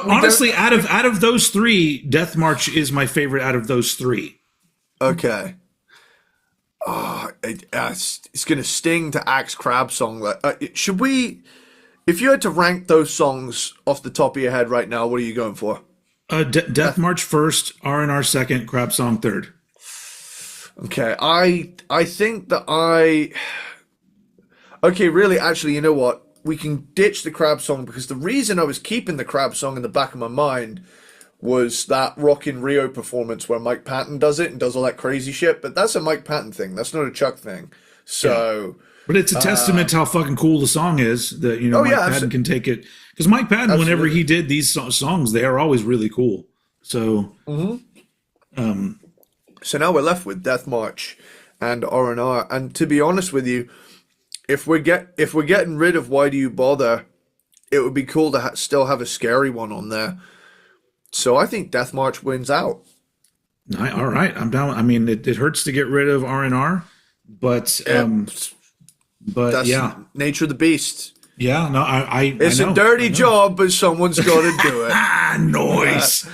honestly, out of those 3, Death March is my favorite out of those 3. Okay. Oh, it's gonna sting to axe Crab Song. Should we? If you had to rank those songs off the top of your head right now, what are you going for? Death March first, R&R second, Crab Song third. Okay, I think that okay, really, actually, you know what? we can ditch the crab song, because the reason I was keeping the crab song in the back of my mind was that Rock in Rio performance where Mike Patton does it and does all that crazy shit. But that's a Mike Patton thing. That's not a Chuck thing. So, but it's a testament to how fucking cool the song is that, you know, Mike Patton can take it. Because Mike Patton, whenever he did these songs, they are always really cool. So, so now we're left with Death March and R&R. And to be honest with you, if we're getting rid of Why Do You Bother, it would be cool to still have a scary one on there. So I think Death March wins out. All right, I'm down. I mean, it hurts to get rid of R&R, but that's nature of the beast. Yeah, no, it's a dirty job, but someone's got to do it. Noise.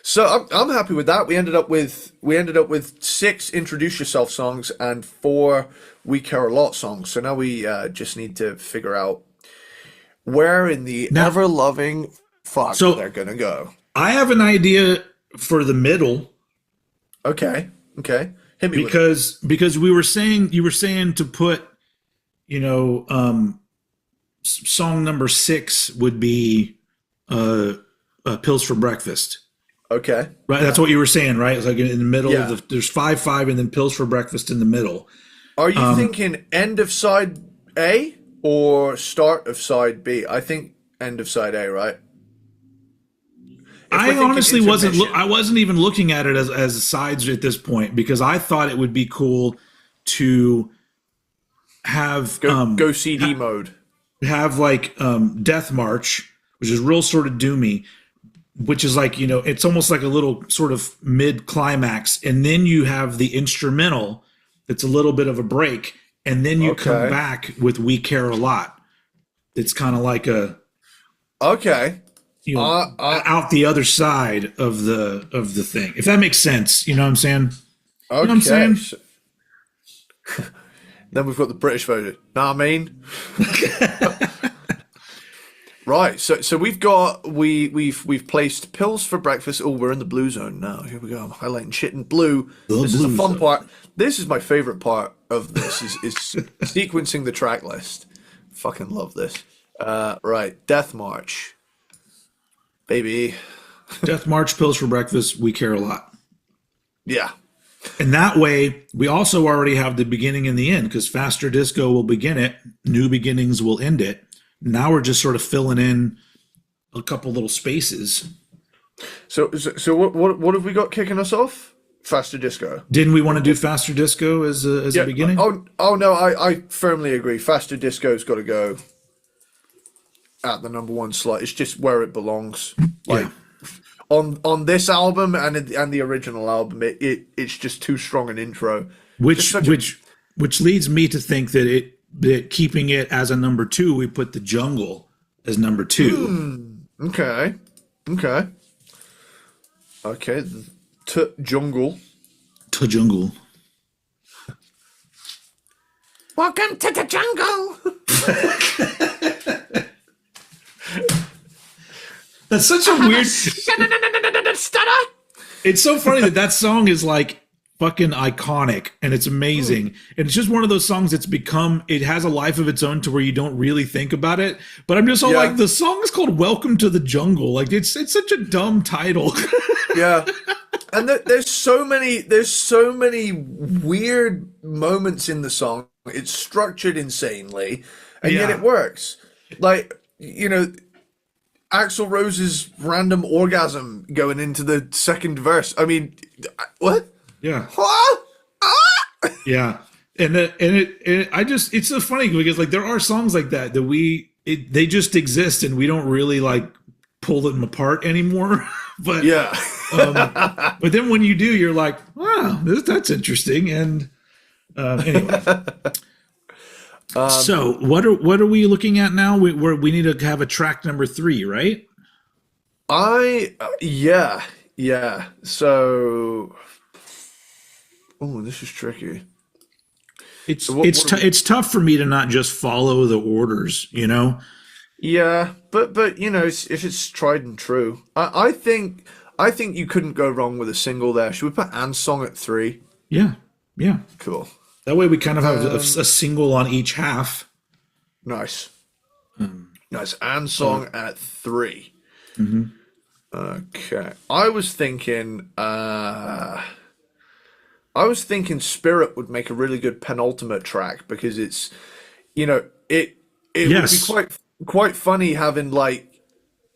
So I'm happy with that. We ended up with 6 Introduce Yourself songs and 4 We Care a Lot songs. So now we just need to figure out where in the ever-loving fuck they're gonna go. I have an idea for the middle. Okay. Hit me because you were saying to put, you know, song number 6 would be Pills for Breakfast. Okay. Right, that's what you were saying, right? It's like in the middle of there's 5-5 and then Pills for Breakfast in the middle. Are you thinking end of side A or start of side B? I think end of side A, right? I honestly wasn't even looking at it as sides at this point, because I thought it would be cool to have go CD mode. Have like Death March, which is real sort of doomy, which is like, you know, it's almost like a little sort of mid climax, and then you have the instrumental that's a little bit of a break, and then you come back with We Care a Lot. It's kind of like a you know, out the other side of the thing, if that makes sense. You know what I'm saying? Okay. You know what I'm saying? Then we've got the British version. Know what I mean? Right. So we've placed Pills for Breakfast. Oh, we're in the blue zone now. Here we go. I'm highlighting shit in blue. This is the fun part. This is my favorite part of this is sequencing the track list. Fucking love this. Right. Death March. Baby. Death March, Pills for Breakfast, We Care a Lot. Yeah. And that way, we also already have the beginning and the end, because Faster Disco will begin it, New Beginnings will end it. Now we're just sort of filling in a couple little spaces. So what have we got kicking us off? Faster Disco. Didn't we want to do Faster Disco as a beginning? Oh no, I firmly agree. Faster Disco's got to go at the number 1 slot. It's just where it belongs. Like on this album and the original album, it's just too strong an intro. Which leads me to think that keeping it as a number 2, we put The Jungle as number 2. Okay. Jungle. To Jungle. Welcome to the jungle. That's such a weird. Stutter. It's so funny that song is like fucking iconic, and it's amazing. And it's just one of those songs that's become, it has a life of its own to where you don't really think about it. But I'm just all like, the song is called Welcome to the Jungle. Like it's such a dumb title. Yeah. And there's so many weird moments in the song. It's structured insanely, and yet it works. Like, you know, Axl Rose's random orgasm going into the second verse. I mean, what? Yeah. What? Yeah. It's so funny because like there are songs like that they just exist and we don't really like pull them apart anymore. But but then when you do, you're like, wow, that's interesting. And anyway. So what are we looking at now? We need to have a track number 3, right? Yeah. So, this is tricky. It's tough for me to not just follow the orders, you know. Yeah, but you know, if it's tried and true, I think you couldn't go wrong with a single there. Should we put Anne's song at 3? Yeah. Cool. That way we kind of have a single on each half. Nice. Nice. And song at 3. Okay. I was thinking Spirit would make a really good penultimate track because it's, it Yes. would be quite funny having like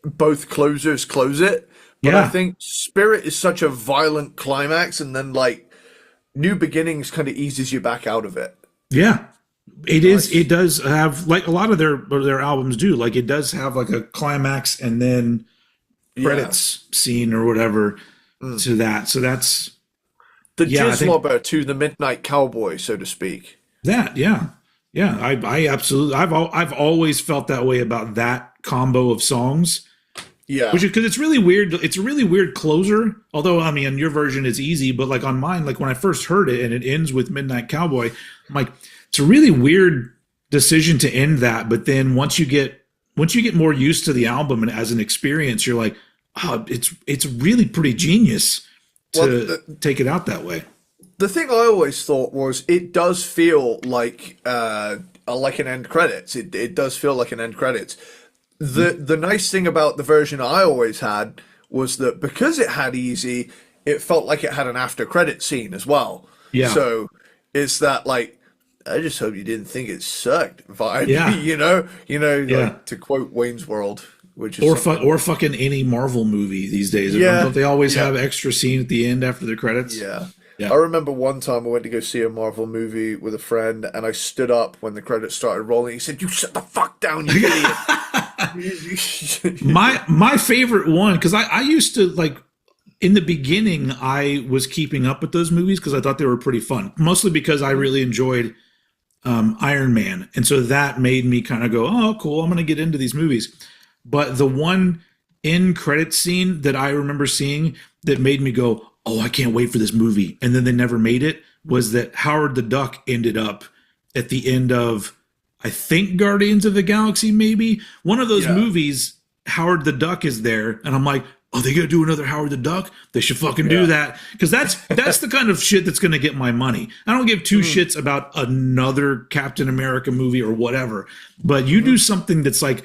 both closers close it. But I Yeah. think Spirit is such a violent climax, and then like New Beginnings kind of eases you back out of it. Yeah. It is. It does have, like a lot of their albums do. Like it does have like a climax and then credits scene or whatever to that. So that's The I think Jizzlobber to the Midnight Cowboy, so to speak. that. Yeah. Yeah. I absolutely. I've always felt that way about that combo of songs. Yeah. Which is because it's really weird. It's a really weird closer. Although, I mean, on your version it's easy, but like on mine, like when I first heard it and it ends with Midnight Cowboy, I'm like, it's a really weird decision to end that. But then once you get more used to the album and as an experience, you're like, oh, it's really pretty genius to take it out that way. The thing I always thought was it does feel like an end credits. It does feel like an end credits. The nice thing about the version I always had was that because it had easy, it felt like it had an after credit scene as well. Yeah. So it's that like, I just hope you didn't think it sucked vibe. Yeah. Like, to quote Wayne's World, which is Or fucking any Marvel movie these days. Yeah. Don't they always have extra scene at the end after the credits? Yeah. Yeah. I remember one time I went to go see a Marvel movie with a friend, and I stood up when the credits started rolling. He said, "You shut the fuck down, you idiot." My favorite one, because I used to like in the beginning I was keeping up with those movies because I thought they were pretty fun, mostly because I really enjoyed Iron Man, and so that made me kind of go, oh cool, I'm gonna get into these movies. But the one end credit scene that I remember seeing that made me go, oh, I can't wait for this movie, and then they never made it, was that Howard the Duck ended up at the end of, I think, Guardians of the Galaxy, maybe one of those movies. Howard the Duck is there, and I'm like, oh, they gonna do another Howard the Duck? They should fucking do that, because that's the kind of shit that's gonna get my money. I don't give two shits about another Captain America movie or whatever, but you do something that's like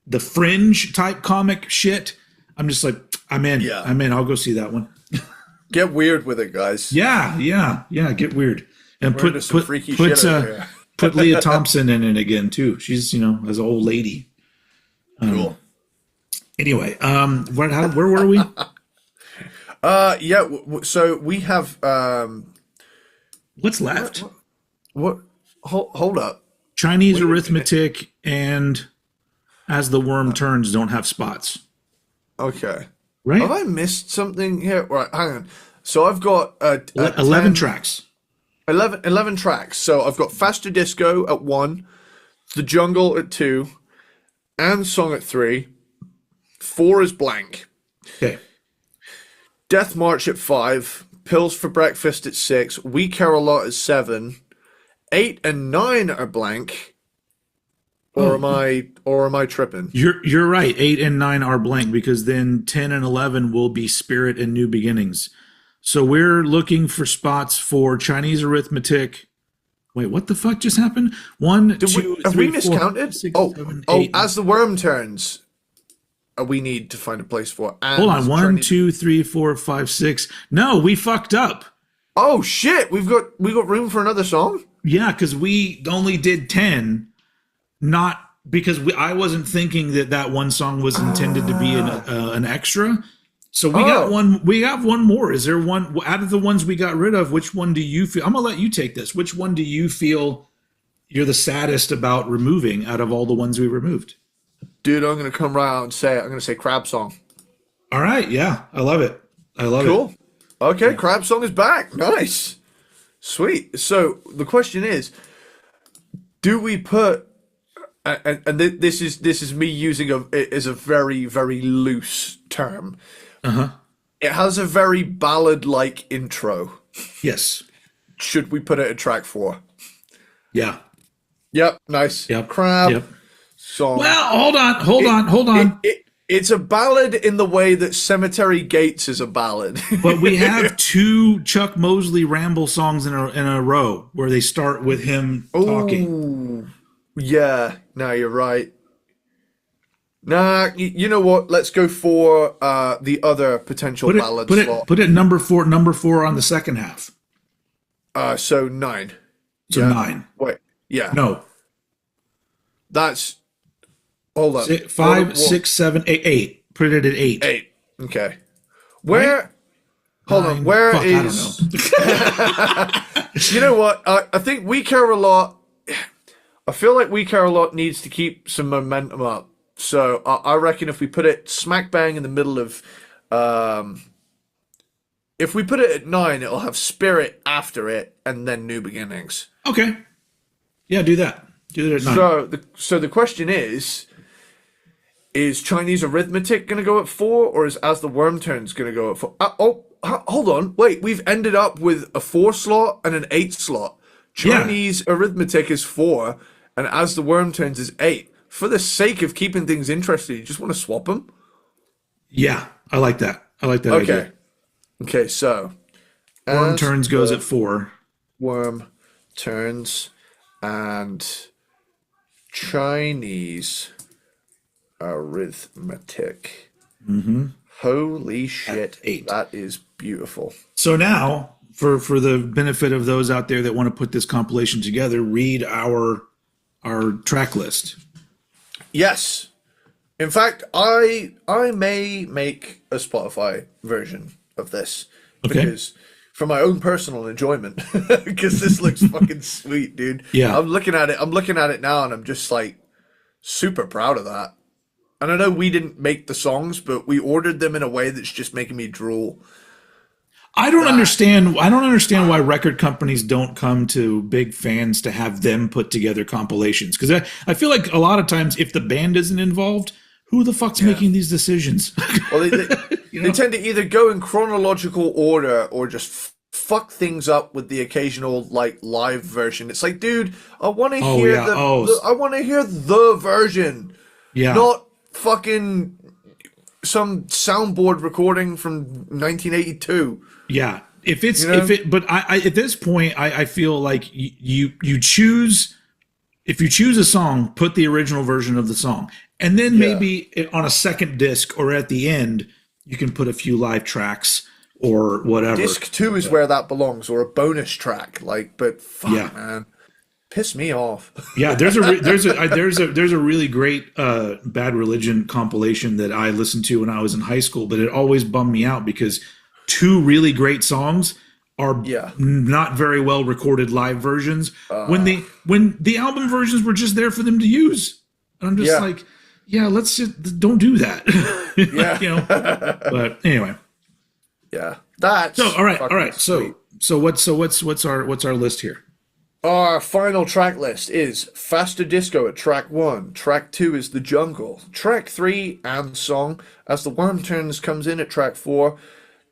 the Fringe type comic shit. I'm just like, I'm in. Yeah. I'm in. I'll go see that one. Get weird with it, guys. Yeah. Get weird and We're into some freaky shit over here. put Leah Thompson in it again too. She's as an old lady. Cool. Anyway, where were we? So we have What's left? what? Hold up. Chinese arithmetic and As the Worm Turns don't have spots, Okay. right? Have I missed something here? Right, hang on. So I've got 11 tracks. 11 tracks. So I've got Faster Disco at 1, The Jungle at 2, and Song at 3. 4 is blank. Okay. Death March at 5, Pills for Breakfast at 6, We Care a Lot at 7, 8 and 9 are blank. Or am I tripping? You're right. 8 and 9 are blank because then 10 and 11 will be Spirit and New Beginnings. So we're looking for spots for Chinese arithmetic. Wait, what the fuck just happened? 1, 2, Have 3, we 4, miscounted? 6, 7, 8. As the worm turns, we need to find a place for. And Hold on. 1, Chinese- 2, 3, 4, 5, 6. No, we fucked up. Oh shit! We got room for another song. Yeah, because we only did 10. Not because I wasn't thinking that one song was intended to be an extra. So we got one. We have one more. Is there one out of the ones we got rid of? Which one do you feel? I'm gonna let you take this. Which one do you feel you're the saddest about removing out of all the ones we removed? Dude, I'm gonna come right out and say it. I'm gonna say Crab Song. All right. Yeah, I love it. I love it. Cool. Okay, Crab Song is back. Nice. Sweet. So the question is, do we put and this is me using it as a very, very loose term. It has a very ballad-like intro. Yes. Should we put it at track 4? Yeah. Yep. Nice. Yep. Crab Yep. Song. Well, hold on. It's a ballad in the way that Cemetery Gates is a ballad. But we have two Chuck Mosley ramble songs in a row where they start with him talking. Ooh, yeah. No, you're right. Nah, you know what? Let's go for the other potential ballad slot. Put it number four on the second half. So 9. So Yeah. 9. Wait, yeah. No. That's hold on. 5, 6, 7, 8. 8. Put it at 8. 8. Okay. Where? Right? Hold 9. on. Where Fuck, is? I don't know. You know what? I think We Care a Lot. I feel like We Care a Lot needs to keep some momentum up. So I reckon if we put it smack bang in the middle of, if we put it at 9, it'll have Spirit after it, and then New Beginnings. Okay. Yeah, do that. Do it at 9. So the question is Chinese Arithmetic going to go at 4, or is As the Worm Turns going to go at 4? Hold on. Wait, we've ended up with a 4 slot and an 8 slot. Chinese Arithmetic is 4, and As the Worm Turns is 8. For the sake of keeping things interesting, you just want to swap them? Yeah, I like that. I like that Okay. idea. Okay, so. Worm As Turns goes the at 4. Worm Turns and Chinese Arithmetic. Mm-hmm. Holy shit. 8. That is beautiful. So now, for the benefit of those out there that want to put this compilation together, read our track list. Yes. In fact, I may make a Spotify version of this because for my own personal enjoyment, because this looks fucking sweet, dude. Yeah. I'm looking at it now, and I'm just like super proud of that. And I know we didn't make the songs, but we ordered them in a way that's just making me drool. I don't understand why record companies don't come to big fans to have them put together compilations. Because I feel like a lot of times if the band isn't involved, who the fuck's making these decisions? Well, they tend to either go in chronological order or just fuck things up with the occasional like live version. It's like, dude, I want to hear I want to hear the version, not fucking some soundboard recording from 1982. Yeah, but I at this point I feel like you choose, if you choose a song, put the original version of the song, and then maybe on a second disc or at the end you can put a few live tracks or whatever. Disc 2 is where that belongs, or a bonus track. Like, but fuck, man, piss me off. Yeah, there's a really great Bad Religion compilation that I listened to when I was in high school, but it always bummed me out because 2 really great songs are not very well recorded live versions when the album versions were just there for them to use. And I'm just like, let's just don't do that. But anyway. Yeah. That's all right. Sweet. So what's our list here? Our final track list is Faster Disco at track 1. Track 2 is The Jungle. Track 3 and Song As the Worm Turns comes in at track 4.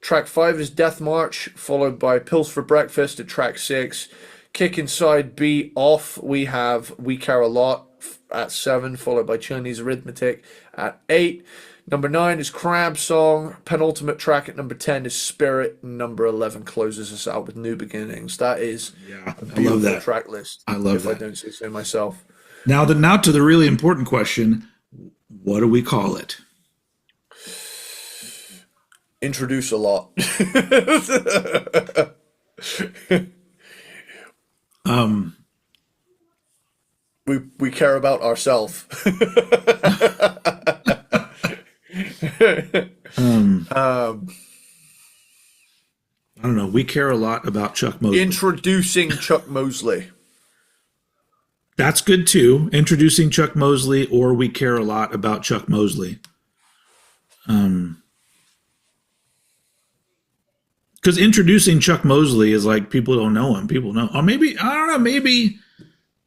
Track 5 is Death March, followed by Pills for Breakfast at track 6. Kick Inside B off, we have We Care a Lot at 7, followed by Chinese Arithmetic at 8. Number 9 is Crab Song. Penultimate track at number 10 is Spirit. Number 11 closes us out with New Beginnings. That is a beautiful track list. I love that. If I don't say so myself. Now to the really important question, what do we call it? Introduce a lot. We care about ourselves. I don't know. We care a lot about Chuck Mosley. Introducing Chuck Mosley. That's good too. Introducing Chuck Mosley, or we care a lot about Chuck Mosley. Because introducing Chuck Mosley is like people don't know him. People know. Or maybe, I don't know, maybe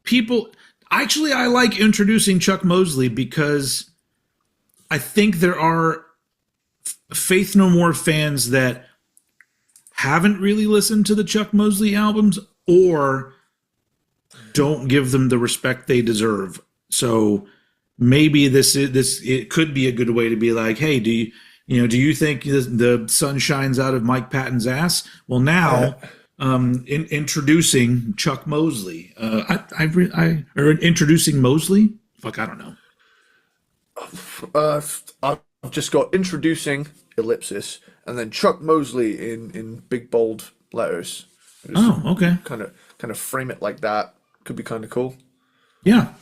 people. Actually, I like introducing Chuck Mosley because I think there are Faith No More fans that haven't really listened to the Chuck Mosley albums or don't give them the respect they deserve. So maybe it could be a good way to be like, hey, do you think the sun shines out of Mike Patton's ass? Well, now introducing Chuck Mosley. Or introducing Mosley. Fuck, I don't know. I've just got introducing ellipsis and then Chuck Mosley in big bold letters. Oh, okay. Kind of frame it like that. Could be kind of cool. Yeah.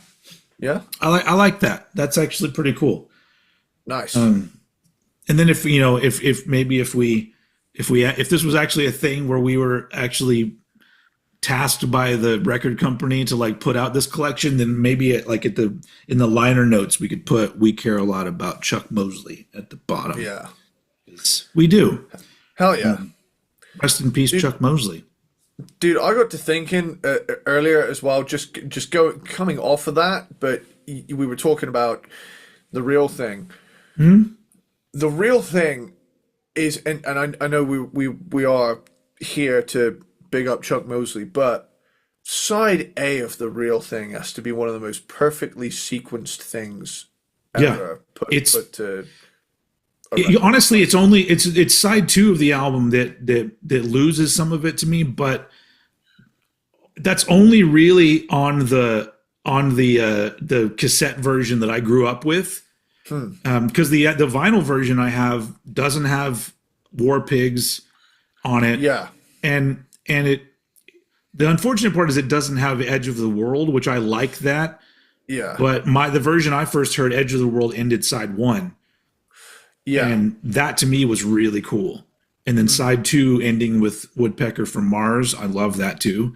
Yeah. I like that. That's actually pretty cool. Nice. And then if this was actually a thing where we were actually tasked by the record company to like put out this collection, then maybe in the liner notes we could put "We care a lot about Chuck Mosley" at the bottom. Yeah. We do. Hell yeah. Rest in peace, Chuck Mosley. Dude, I got to thinking earlier as well, coming off of that, but we were talking about the real thing. The real thing is, and I know we are here to big up Chuck Mosley, but side A of the real thing has to be one of the most perfectly sequenced things ever put to. Honestly, it's side 2 of the album that loses some of it to me, but that's only really on the cassette version that I grew up with. Because the vinyl version I have doesn't have War Pigs on it. Yeah, and the unfortunate part is it doesn't have Edge of the World, which I like that. Yeah, but the version I first heard, Edge of the World, ended side 1. Yeah. And that to me was really cool. And then side 2 ending with Woodpecker from Mars. I love that too.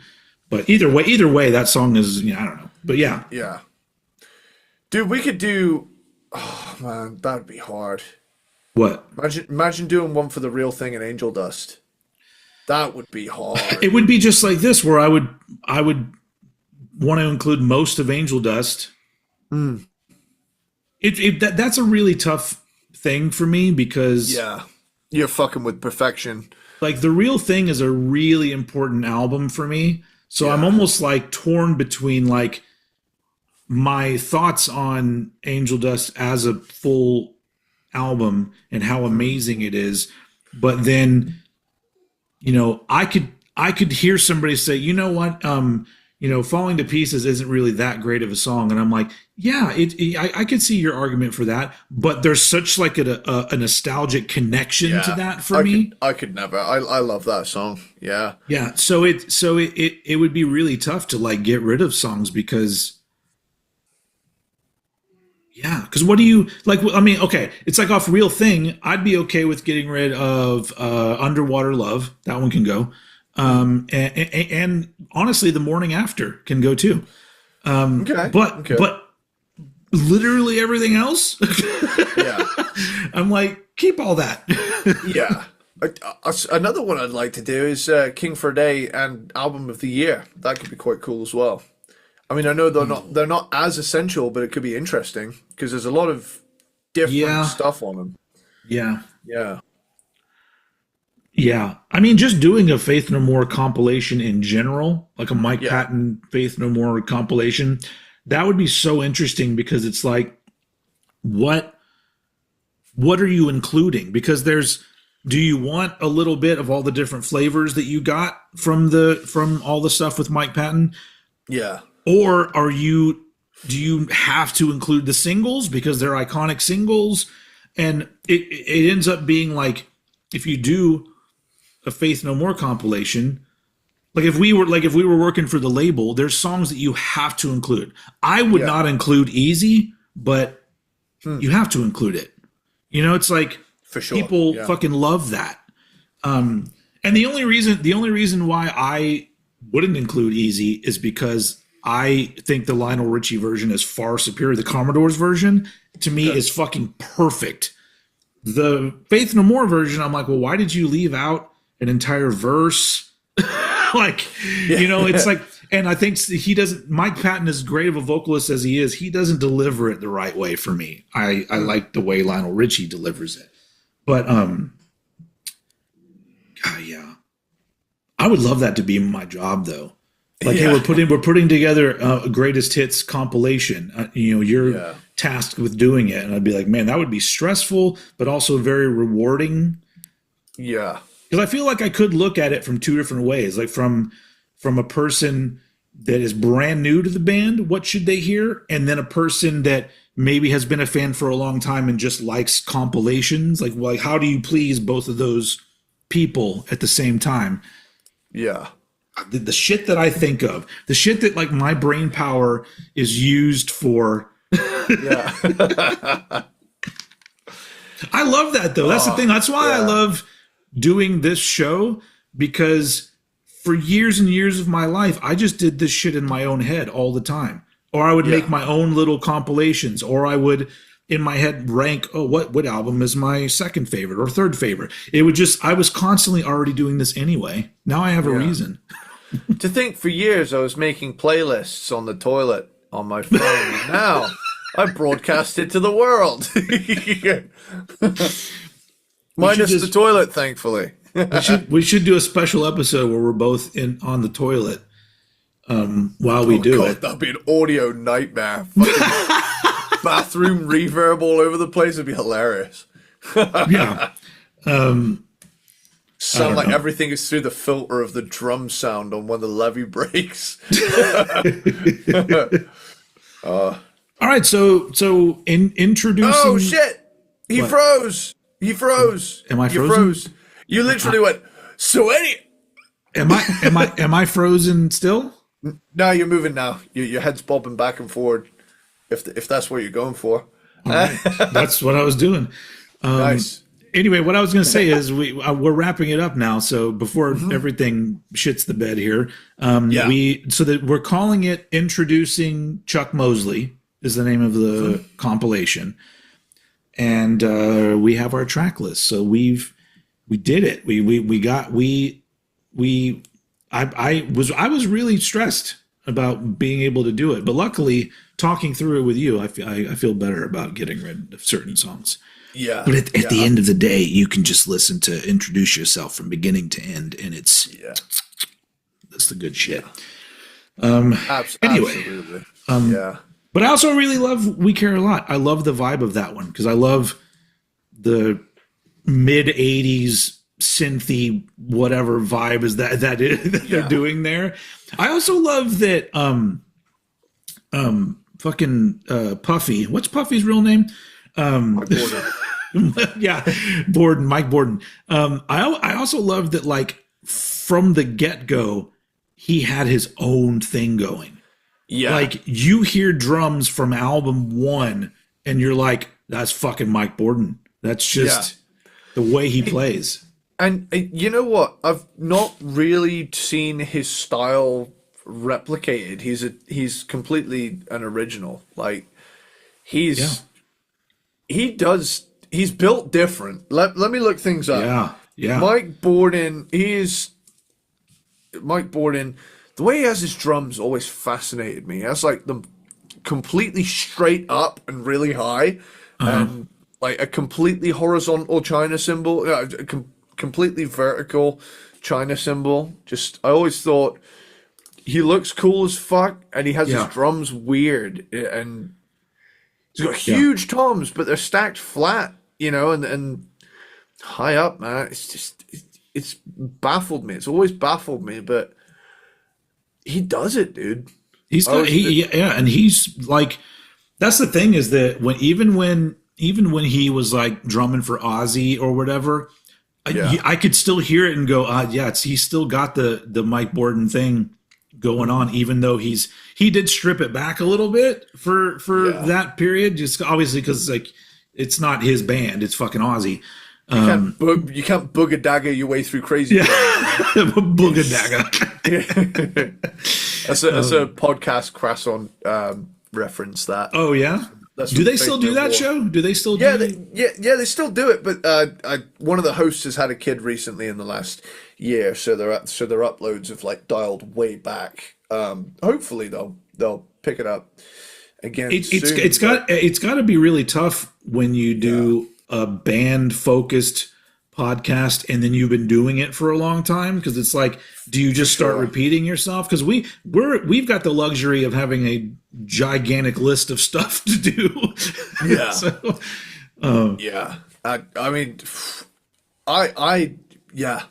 But either way, that song is, I don't know. But yeah. Yeah. Dude, we could do, oh man, that'd be hard. What? Imagine doing one for the real thing in Angel Dust. That would be hard. It would be just like this, where I would want to include most of Angel Dust. That's a really tough thing for me because you're fucking with perfection. Like the real thing is a really important album for me, so I'm almost like torn between like my thoughts on Angel Dust as a full album and how amazing it is, but then I could hear somebody say, you know what, Falling to Pieces isn't really that great of a song. And I'm like, yeah, I could see your argument for that, but there's such like a nostalgic connection to that for me. I could never. I love that song. Yeah. Yeah. So it would be really tough to like get rid of songs because what do you like? I mean, okay, it's like off Real Thing. I'd be okay with getting rid of Underwater Love. That one can go. And honestly, The Morning After can go too. But literally everything else, I'm like, keep all that. Yeah. Another one I'd like to do is King for a Day and Album of the Year. That could be quite cool as well. I mean, I know they're not as essential, but it could be interesting because there's a lot of different stuff on them. Yeah. Yeah. Yeah. I mean, just doing a Faith No More compilation in general, like a Mike Patton Faith No More compilation, that would be so interesting because it's like, what are you including? Because do you want a little bit of all the different flavors that you got from all the stuff with Mike Patton? Yeah. Or do you have to include the singles because they're iconic singles? And it ends up being like, if you do a Faith No More compilation, like if we were working for the label, there's songs that you have to include. I would not include Easy, but you have to include it. It's like for sure. People fucking love that. And the only reason why I wouldn't include Easy is because I think the Lionel Richie version is far superior. The Commodore's version to me is fucking perfect. The Faith No More version, I'm like, well, why did you leave out an entire verse? It's like, and I think Mike Patton, as great of a vocalist as he is, he doesn't deliver it the right way for me. I like the way Lionel Richie delivers it. But, God, yeah. I would love that to be my job though. Like, hey, we're putting together a greatest hits compilation. You're tasked with doing it, and I'd be like, man, that would be stressful, but also very rewarding. Yeah. Because I feel like I could look at it from two different ways, like from a person that is brand new to the band, what should they hear? And then a person that maybe has been a fan for a long time and just likes compilations. Like how do you please both of those people at the same time? Yeah. The shit that I think of, the shit that like my brain power is used for. Yeah. I love that though. That's the thing. That's why I love doing this show, because for years and years of my life, I just did this shit in my own head all the time. Or I would make my own little compilations, or I would in my head rank, what album is my second favorite or third favorite. I was constantly already doing this anyway. Now I have a reason. To think for years I was making playlists on the toilet on my phone. Now I broadcast it to the world. Minus the toilet, thankfully. we should do a special episode where we're both on the toilet while we do it. That'd be an audio nightmare. Bathroom reverb all over the place would be hilarious. Yeah. Sound like everything is through the filter of the drum sound on when the levee breaks. All right, so introducing. Oh shit! He froze. He froze. Am I frozen? You froze. You literally went. So Am I frozen still? No, you're moving now. Your head's bobbing back and forward. If that's what you're going for. Right. That's what I was doing. Nice. Anyway, what I was going to say is we're wrapping it up now. So before everything shits the bed here, we're calling it Introducing Chuck Mosley is the name of the compilation, and we have our track list. So we did it. I was really stressed about being able to do it, but luckily, talking through it with you, I feel better about getting rid of certain songs. Yeah. But at the end of the day, you can just listen to Introduce Yourself from beginning to end, and that's the good shit. Anyway, absolutely. But I also really love We Care a Lot. I love the vibe of that one because I love the mid '80s synthy whatever vibe is that they're doing there. I also love that fucking Puffy. What's Puffy's real name? Mike Borden. I also love that, like, from the get-go, he had his own thing going. Yeah. Like, you hear drums from album 1, and you're like, that's fucking Mike Borden. That's just the way he plays. And you know what? I've not really seen his style replicated. He's completely an original. Like, he's built different. Let me look things up. Yeah. Mike Borden, the way he has his drums always fascinated me. He has like them completely straight up and really high, and like a completely horizontal China cymbal, completely vertical China cymbal. I always thought he looks cool as fuck, and he has his drums weird, and he's got huge toms, but they're stacked flat, and high up, man. It's baffled me. It's always baffled me, but he does it, dude. And he's like, that's the thing is that even when he was like drumming for Ozzy or whatever, I could still hear it and go, he's still got the Mike Borden thing going on, even though he did strip it back a little bit for that period, just obviously because like it's not his band, it's fucking Ozzy. You can't booger dagger your way through crazy. Booger dagger. That's a podcast Croissant reference. That. Oh yeah. Do they still do that show? Do they still do they still do it, but one of the hosts has had a kid recently in the last year, so their uploads have like dialed way back. Hopefully they'll pick it up again. It's got to be really tough when you do a band focused podcast and then you've been doing it for a long time? Because it's like, do you just start repeating yourself? Because we've got the luxury of having a gigantic list of stuff to do. Yeah. So, yeah. I mean, yeah.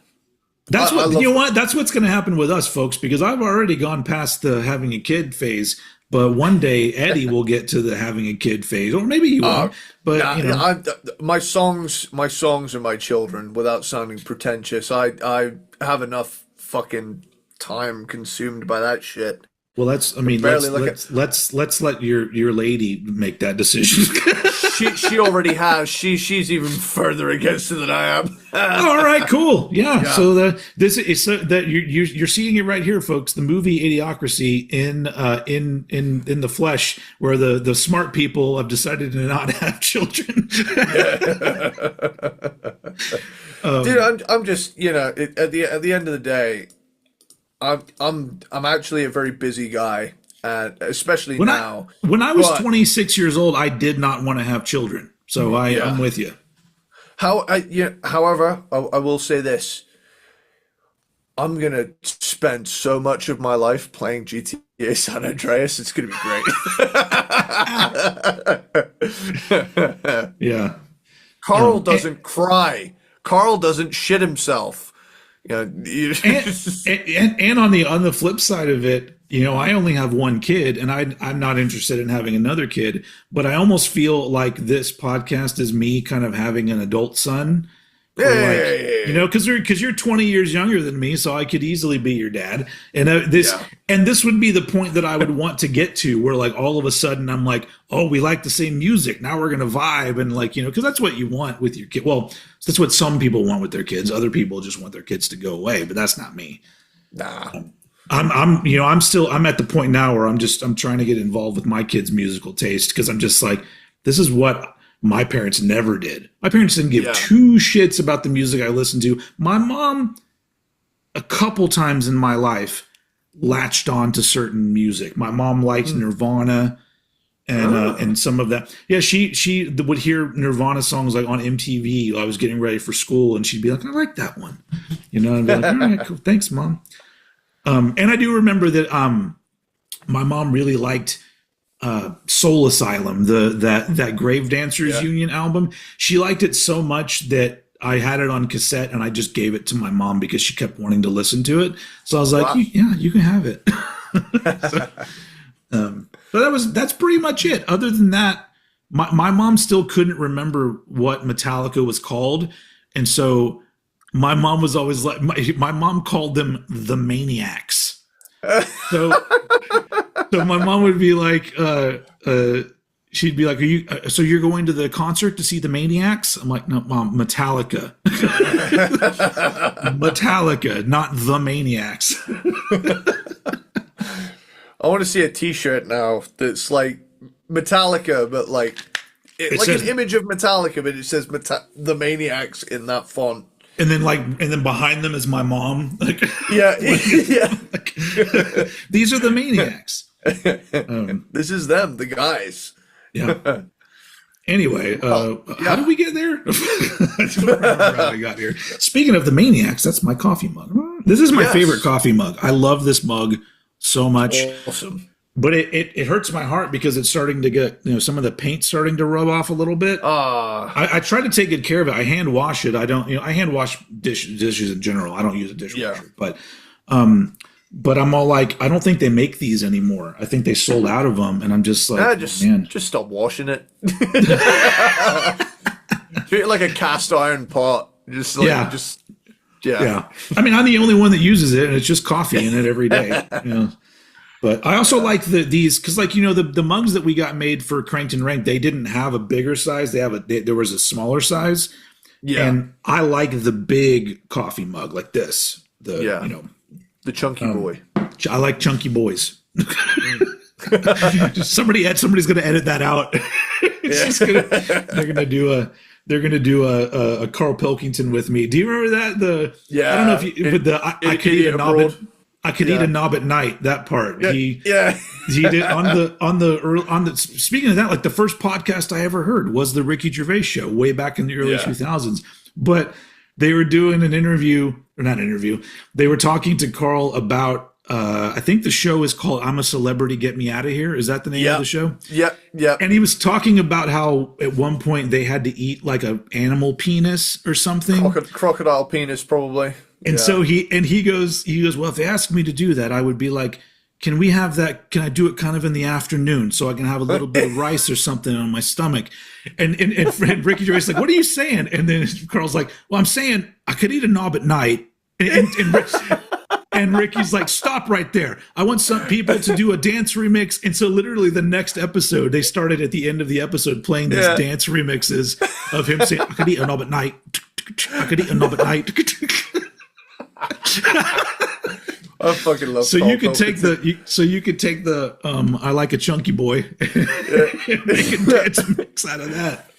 That's what you know. What that's what's going to happen with us, folks. Because I've already gone past the having a kid phase, but one day Eddie will get to the having a kid phase, or maybe you won't. But you know, my songs are my children. Without sounding pretentious, I have enough fucking time consumed by that shit. Well, let's let your lady make that decision. she already has. She's even further against it than I am. All right, cool. Yeah. So that you're seeing it right here, folks. The movie Idiocracy in the flesh, where the smart people have decided to not have children. Dude, I'm just, you know, at the end of the day, I'm actually a very busy guy, especially now. When I was 26 years old, I did not want to have children. So I'm with you. However, I will say this. I'm going to spend so much of my life playing GTA San Andreas. It's going to be great. Yeah. Carl doesn't cry. Carl doesn't shit himself. Yeah, and on the flip side of it, you know, I only have one kid, and I'm not interested in having another kid. But I almost feel like this podcast is me kind of having an adult son. You know, because you're 20 years younger than me, so I could easily be your dad. And this would be the point that I would want to get to, where like all of a sudden I'm like, oh, we like the same music. Now we're gonna vibe, and like, you know, because that's what you want with your kid. Well, that's what some people want with their kids. Other people just want their kids to go away, but that's not me. Nah. I'm at the point now where I'm trying to get involved with my kids' musical taste, because I'm just like, this is what my parents never did. My parents didn't give two shits about the music I listened to. My mom, a couple times in my life, latched on to certain music. My mom liked Nirvana and some of that. Yeah, she would hear Nirvana songs like on MTV while I was getting ready for school, and she'd be like, I like that one. You know, and I'd be like, all right, cool, thanks, Mom. And I do remember that my mom really liked Soul Asylum, that Grave Dancers Union album. She liked it so much that I had it on cassette, and I just gave it to my mom because she kept wanting to listen to it. So I was like, you can have it. But that's pretty much it. Other than that, my mom still couldn't remember what Metallica was called, and so my mom was always like, my mom called them the Maniacs. So my mom would be like, she'd be like, so you're going to the concert to see the Maniacs? I'm like, no, Mom, Metallica. Metallica, not the Maniacs. I want to see a t-shirt now that's like Metallica, but like an image of Metallica, but it says the Maniacs in that font. And then behind them is my mom. Like, yeah. Like, these are the Maniacs. This is them, the guys. Yeah. Anyway, how did we get there? I don't remember how we got here. Speaking of the Maniacs, that's my coffee mug. This is my favorite coffee mug. I love this mug so much. Awesome. But it hurts my heart because it's starting to get, you know, some of the paint starting to rub off a little bit. I try to take good care of it. I hand wash it. I hand wash dishes in general. I don't use a dishwasher. But I'm all like, I don't think they make these anymore. I think they sold out of them, and I'm just like, just stop washing it. Treat it like a cast iron pot. Yeah. I mean, I'm the only one that uses it, and it's just coffee in it every day. You know? But I also like these because, like, you know, the mugs that we got made for Cranked and Ranked, they didn't have a bigger size. There was a smaller size. Yeah. And I like the big coffee mug like this. You know, the chunky boy. I like chunky boys. Somebody's going to edit that out. They're going to do a Carl Pilkington with me. Do you remember that? I don't know if you, but I could eat a knob. I could eat a knob at night. That part. He did on the. Speaking of that, like the first podcast I ever heard was the Ricky Gervais show way back in the early 2000s. But they were doing an interview, or not interview. They were talking to Carl about. I think the show is called "I'm a Celebrity, Get Me Out of Here." Is that the name of the show? Yeah. And he was talking about how at one point they had to eat like a animal penis or something. Crocodile penis, probably. And so he goes, well, if they asked me to do that, I would be like, can we have that? Can I do it kind of in the afternoon so I can have a little bit of rice or something on my stomach? And Ricky Gervais is like, what are you saying? And then Carl's like, well, I'm saying I could eat a knob at night. And Ricky's like, stop right there. I want some people to do a dance remix. And so literally the next episode, they started at the end of the episode playing these dance remixes of him saying, I could eat a knob at night. I could eat a knob at night. I fucking love. So you could take the I like a chunky boy and make a dance mix out of that.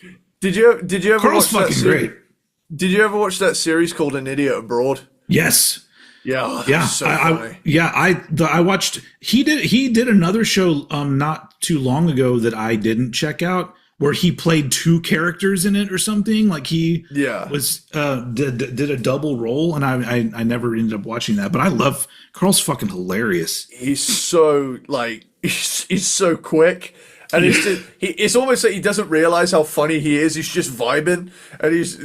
Did you ever Carl's watch fucking great. Did you ever watch that series called An Idiot Abroad? Yes. Yeah. So funny. I watched. He did another show not too long ago that I didn't check out, where he played two characters in it or something. Like he was did a double role, and I never ended up watching that. But I love Carl's fucking hilarious. He's so he's so quick. And it's almost like he doesn't realize how funny he is. He's just vibing, and he's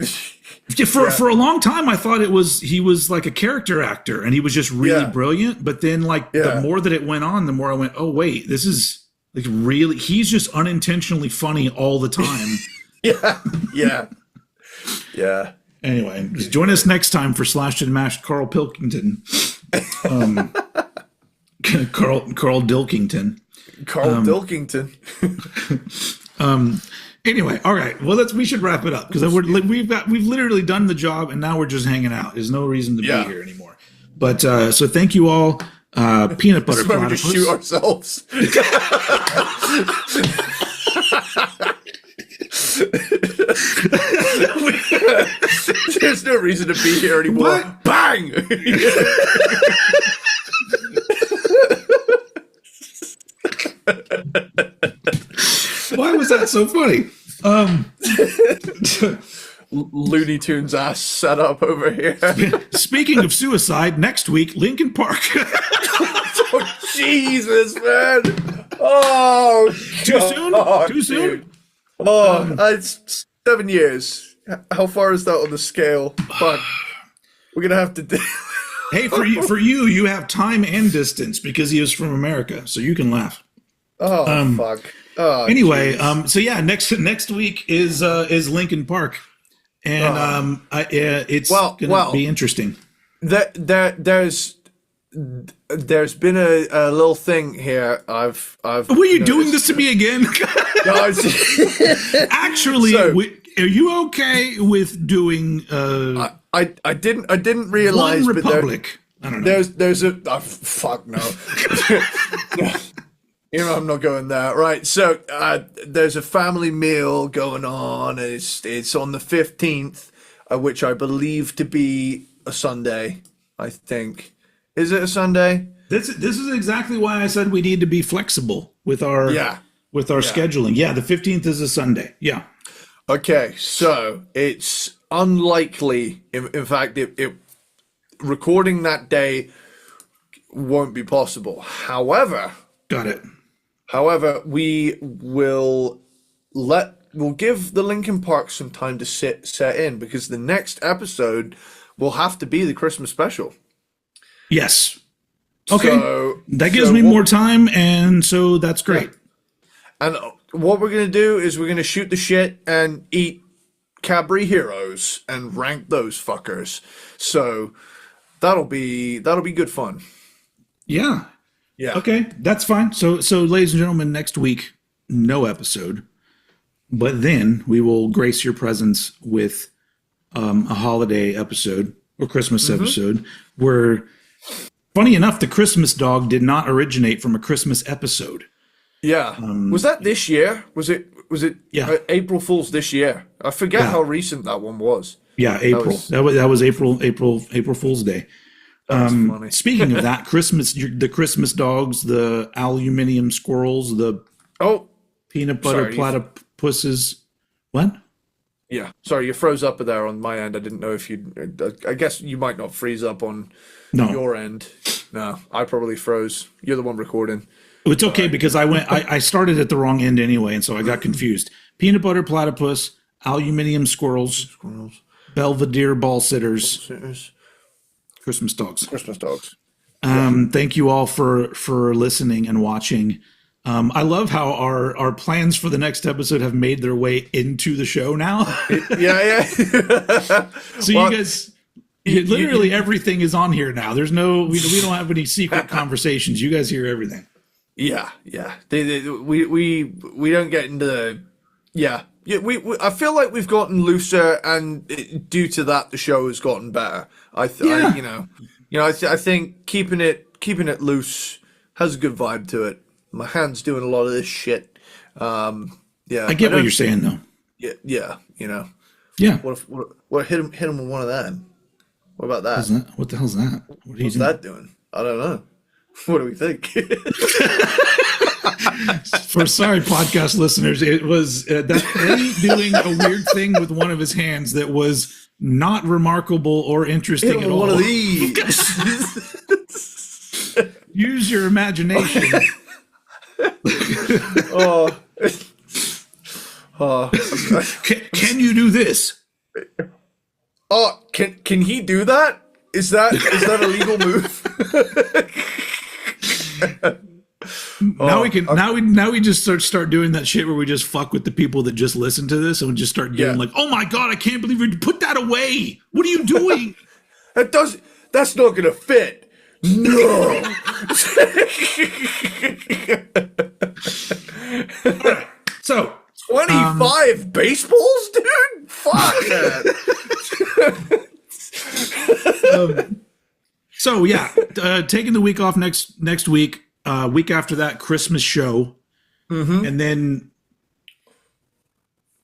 for a long time I thought he was like a character actor, and he was just really brilliant. But then the more that it went on, the more I went, oh wait, this is like really, he's just unintentionally funny all the time. Yeah. Anyway, just join us next time for Slashed and Mashed. Carl Pilkington, Carl Dilkington. Carl Dilkington. Anyway, all right. Well, we should wrap it up because we've literally done the job, and now we're just hanging out. There's no reason to be here anymore. But so thank you all. Peanut butter platypus. We just shoot ourselves. There's no reason to be here anymore. What? Bang! Why was that so funny? Looney Tunes ass set up over here. Speaking of suicide, next week, Linkin Park. Oh, Jesus, man. Oh, too soon? Too soon? Dude. Oh, it's 7 years. How far is that on the scale? Fuck. We're going to have to do... Hey, for you have time and distance because he is from America, so you can laugh. Oh, fuck. Oh, anyway, so yeah, next week is Linkin Park, and it's gonna be interesting. There's been a little thing here. I've. Were you doing this to me again? Actually, are you okay with doing? I didn't realize. One Republic. I don't know. There's a fuck no. You know, I'm not going there. Right, so there's a family meal going on, and it's on the 15th, which I believe to be a Sunday, I think. Is it a Sunday? This is exactly why I said we need to be flexible with our scheduling. Yeah, the 15th is a Sunday. Yeah. Okay, so it's unlikely. In fact, it recording that day won't be possible. However, got it. However, we'll give the Linkin Park some time to set in, because the next episode will have to be the Christmas special. Yes. Okay. So, that gives me more time, and so that's great. Yeah. And what we're gonna do is we're gonna shoot the shit and eat Cadbury Heroes and rank those fuckers. So that'll be good fun. Yeah. Yeah. Okay, that's fine. So, ladies and gentlemen, next week, no episode, but then we will grace your presence with a holiday episode or Christmas episode. Where, funny enough, the Christmas dog did not originate from a Christmas episode. Yeah. Was that this year? Was it? Yeah. April Fool's this year. I forget how recent that one was. Yeah, April. That was April Fool's Day. Funny. Speaking of that, the Christmas dogs, the aluminium squirrels, the peanut butter platypuses. What? Yeah. Sorry, you froze up there on my end. I didn't know if you. I guess you might not freeze up on No, your end. No, I probably froze. You're the one recording. it's okay Sorry. because I started at the wrong end anyway, and so I got confused. Peanut butter platypus, aluminium squirrels, Squirrels, Belvedere ball sitters, sitters, Christmas dogs. Christmas dogs. Thank you all for listening and watching. I love how our plans for the next episode have made their way into the show now. Yeah. So Well, you guys, literally everything is on here now. There's we don't have any secret conversations. You guys hear everything. Yeah. We don't get into the. Yeah. I feel like we've gotten looser, and due to that, the show has gotten better. I think keeping it loose has a good vibe to it. My hand's doing a lot of this shit. Yeah, I get what you're saying though. Yeah. Yeah. What hit him with one of them? What about that? What the hell's that? What are you What's doing? that doing? I don't know. What do we think? For sorry podcast listeners, it was that Eddie doing a weird thing with one of his hands that was not remarkable or interesting Hit him at with all. one of these. Use your imagination. Oh. Can you do this? Oh, can he do that? Is that a legal move? Now we just start doing that shit where we just fuck with the people that just listen to this and we just start doing Yeah. like, oh my god, I can't believe you put that away. What are you doing? That's not gonna fit. No. So 25 baseballs, dude? Fuck that. So yeah, taking the week off next week. Week after that, Christmas show, and then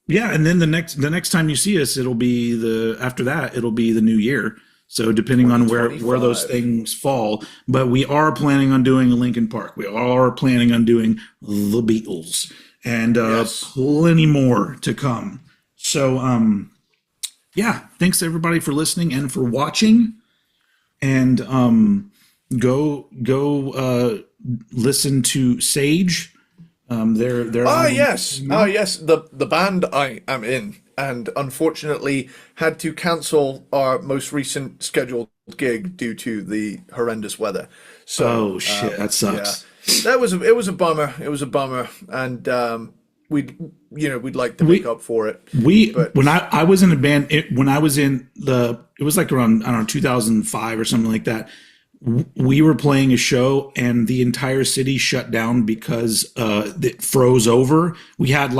the next time you see us, it'll be the new year. So depending on where those things fall, but we are planning on doing a Linkin Park. We are planning on doing the Beatles, and Yes. plenty more to come. So thanks everybody for listening and for watching, and go listen to Sage. They're Yes. The band I am in, and unfortunately had to cancel our most recent scheduled gig due to the horrendous weather. So Oh shit, that sucks. yeah, it was a bummer. It was a bummer, and we'd like to make up for it. When I was in a band, it was like around, I don't know, 2005 or something like that. We were playing a show and the entire city shut down because it froze over. We had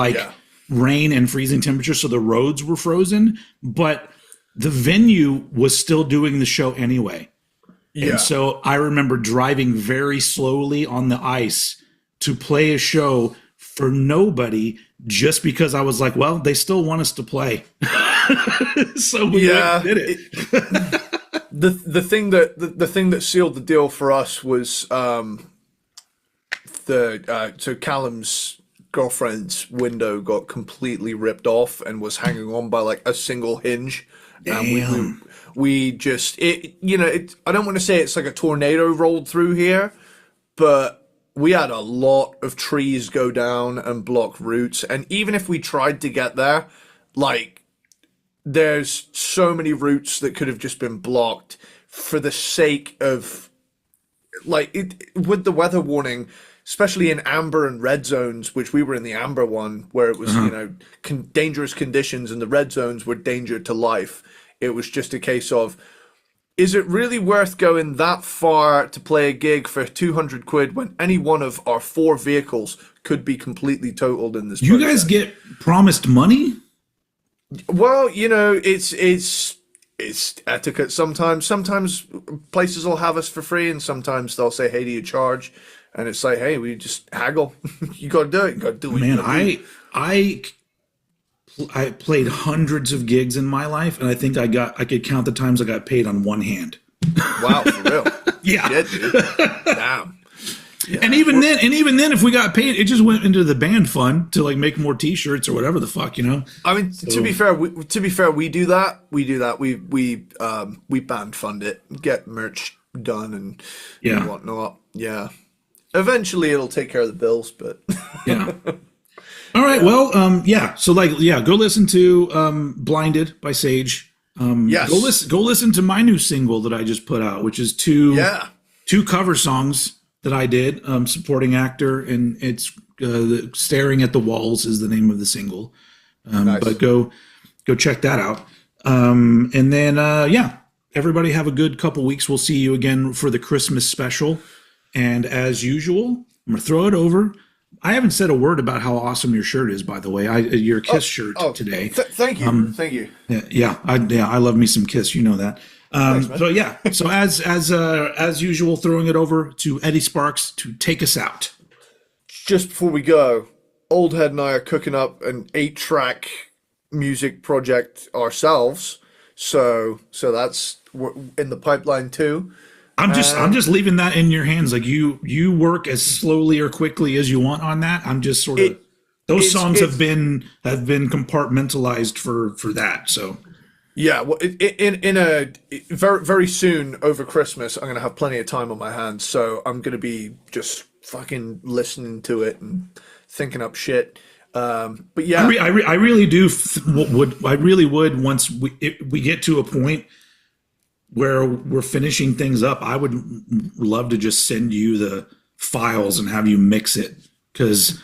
rain and freezing temperatures, so the roads were frozen, but the venue was still doing the show anyway. Yeah. And so I remember driving very slowly on the ice to play a show for nobody, just because I was like, well, they still want us to play. So we did it. The thing that sealed the deal for us was so Callum's girlfriend's window got completely ripped off and was hanging on by like a single hinge. Damn. We just I don't want to say it's like a tornado rolled through here, but we had a lot of trees go down and block routes, and even if we tried to get there, like, there's so many routes that could have just been blocked for the sake of, like, with the weather warning, especially in amber and red zones, which we were in the amber one, where it was, dangerous conditions, and the red zones were danger to life. It was just a case of, is it really worth going that far to play a gig for 200 quid when any one of our 4 vehicles could be completely totaled in this You process? guys get promised money? Well, it's etiquette sometimes. Sometimes places will have us for free, and sometimes they'll say, hey, do you charge? And it's like, hey, we just haggle. You got to do it. You got to do it. Man, I played hundreds of gigs in my life, and I think I could count the times I got paid on one hand. Wow, for real. Yeah. Shit, dude. Damn. And even then, if we got paid, it just went into the band fund to like make more T-shirts or whatever the fuck, you know. I mean, to be fair, we do that. We band fund it, get merch done, and whatnot. Yeah, eventually it'll take care of the bills, but yeah. All right. Well, So go listen to "Blinded" by Sage. Yes. Go listen to my new single that I just put out, which is two cover songs that I did, supporting actor, and it's "Staring at the Walls" is the name of the single. Nice. But go check that out. And then everybody have a good couple weeks. We'll see you again for the Christmas special. And as usual, I'm gonna throw it over. I haven't said a word about how awesome your shirt is, by the way. Your Kiss shirt today. Thank you. Thank you. I love me some Kiss. You know that. Thanks, So as usual, throwing it over to Eddie Sparxx to take us out. Just before we go, Old Head and I are cooking up an 8-track music project ourselves. So that's in the pipeline too. I'm just leaving that in your hands. Like you work as slowly or quickly as you want on that. I'm just sort of those songs have been compartmentalized for that. So yeah, well, in a very very soon over Christmas, I'm gonna have plenty of time on my hands. So I'm gonna be just fucking listening to it and thinking up shit. But yeah, I really do I really would once we get to a point where we're finishing things up. I would love to just send you the files and have you mix it, because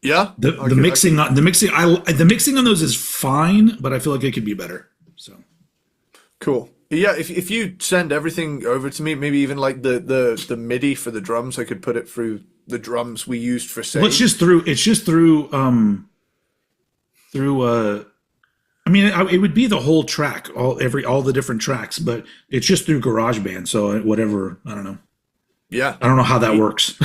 the mixing on those is fine, but I feel like it could be better. So cool. Yeah, if you send everything over to me, maybe even like the MIDI for the drums, I could put it through the drums we used for Sage. Well, it's just through I mean, it would be the whole track, all the different tracks, but it's just through GarageBand. So whatever, I don't know. Yeah, I don't know how that works.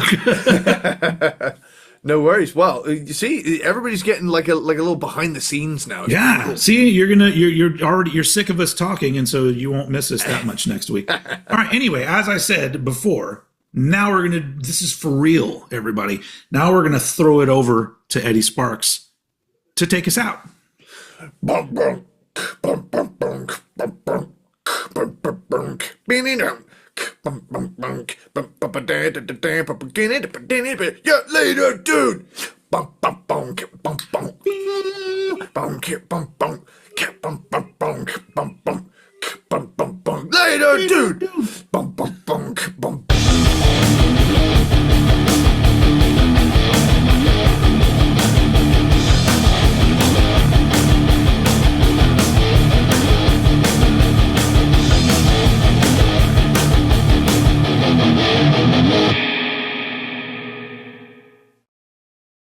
No worries. Well, you see, everybody's getting like a little behind the scenes now. Yeah. Cool. See, you're sick of us talking, and so you won't miss us that much next week. All right. Anyway, as I said before, now this is for real, everybody. Now we're gonna throw it over to Eddie Sparxx to take us out. Bum bum bum bum bum bum bum bum bum bum yeah, later, dude. Bum bum bum bum bum bum bum bum bum bum bum bum bum later, dude.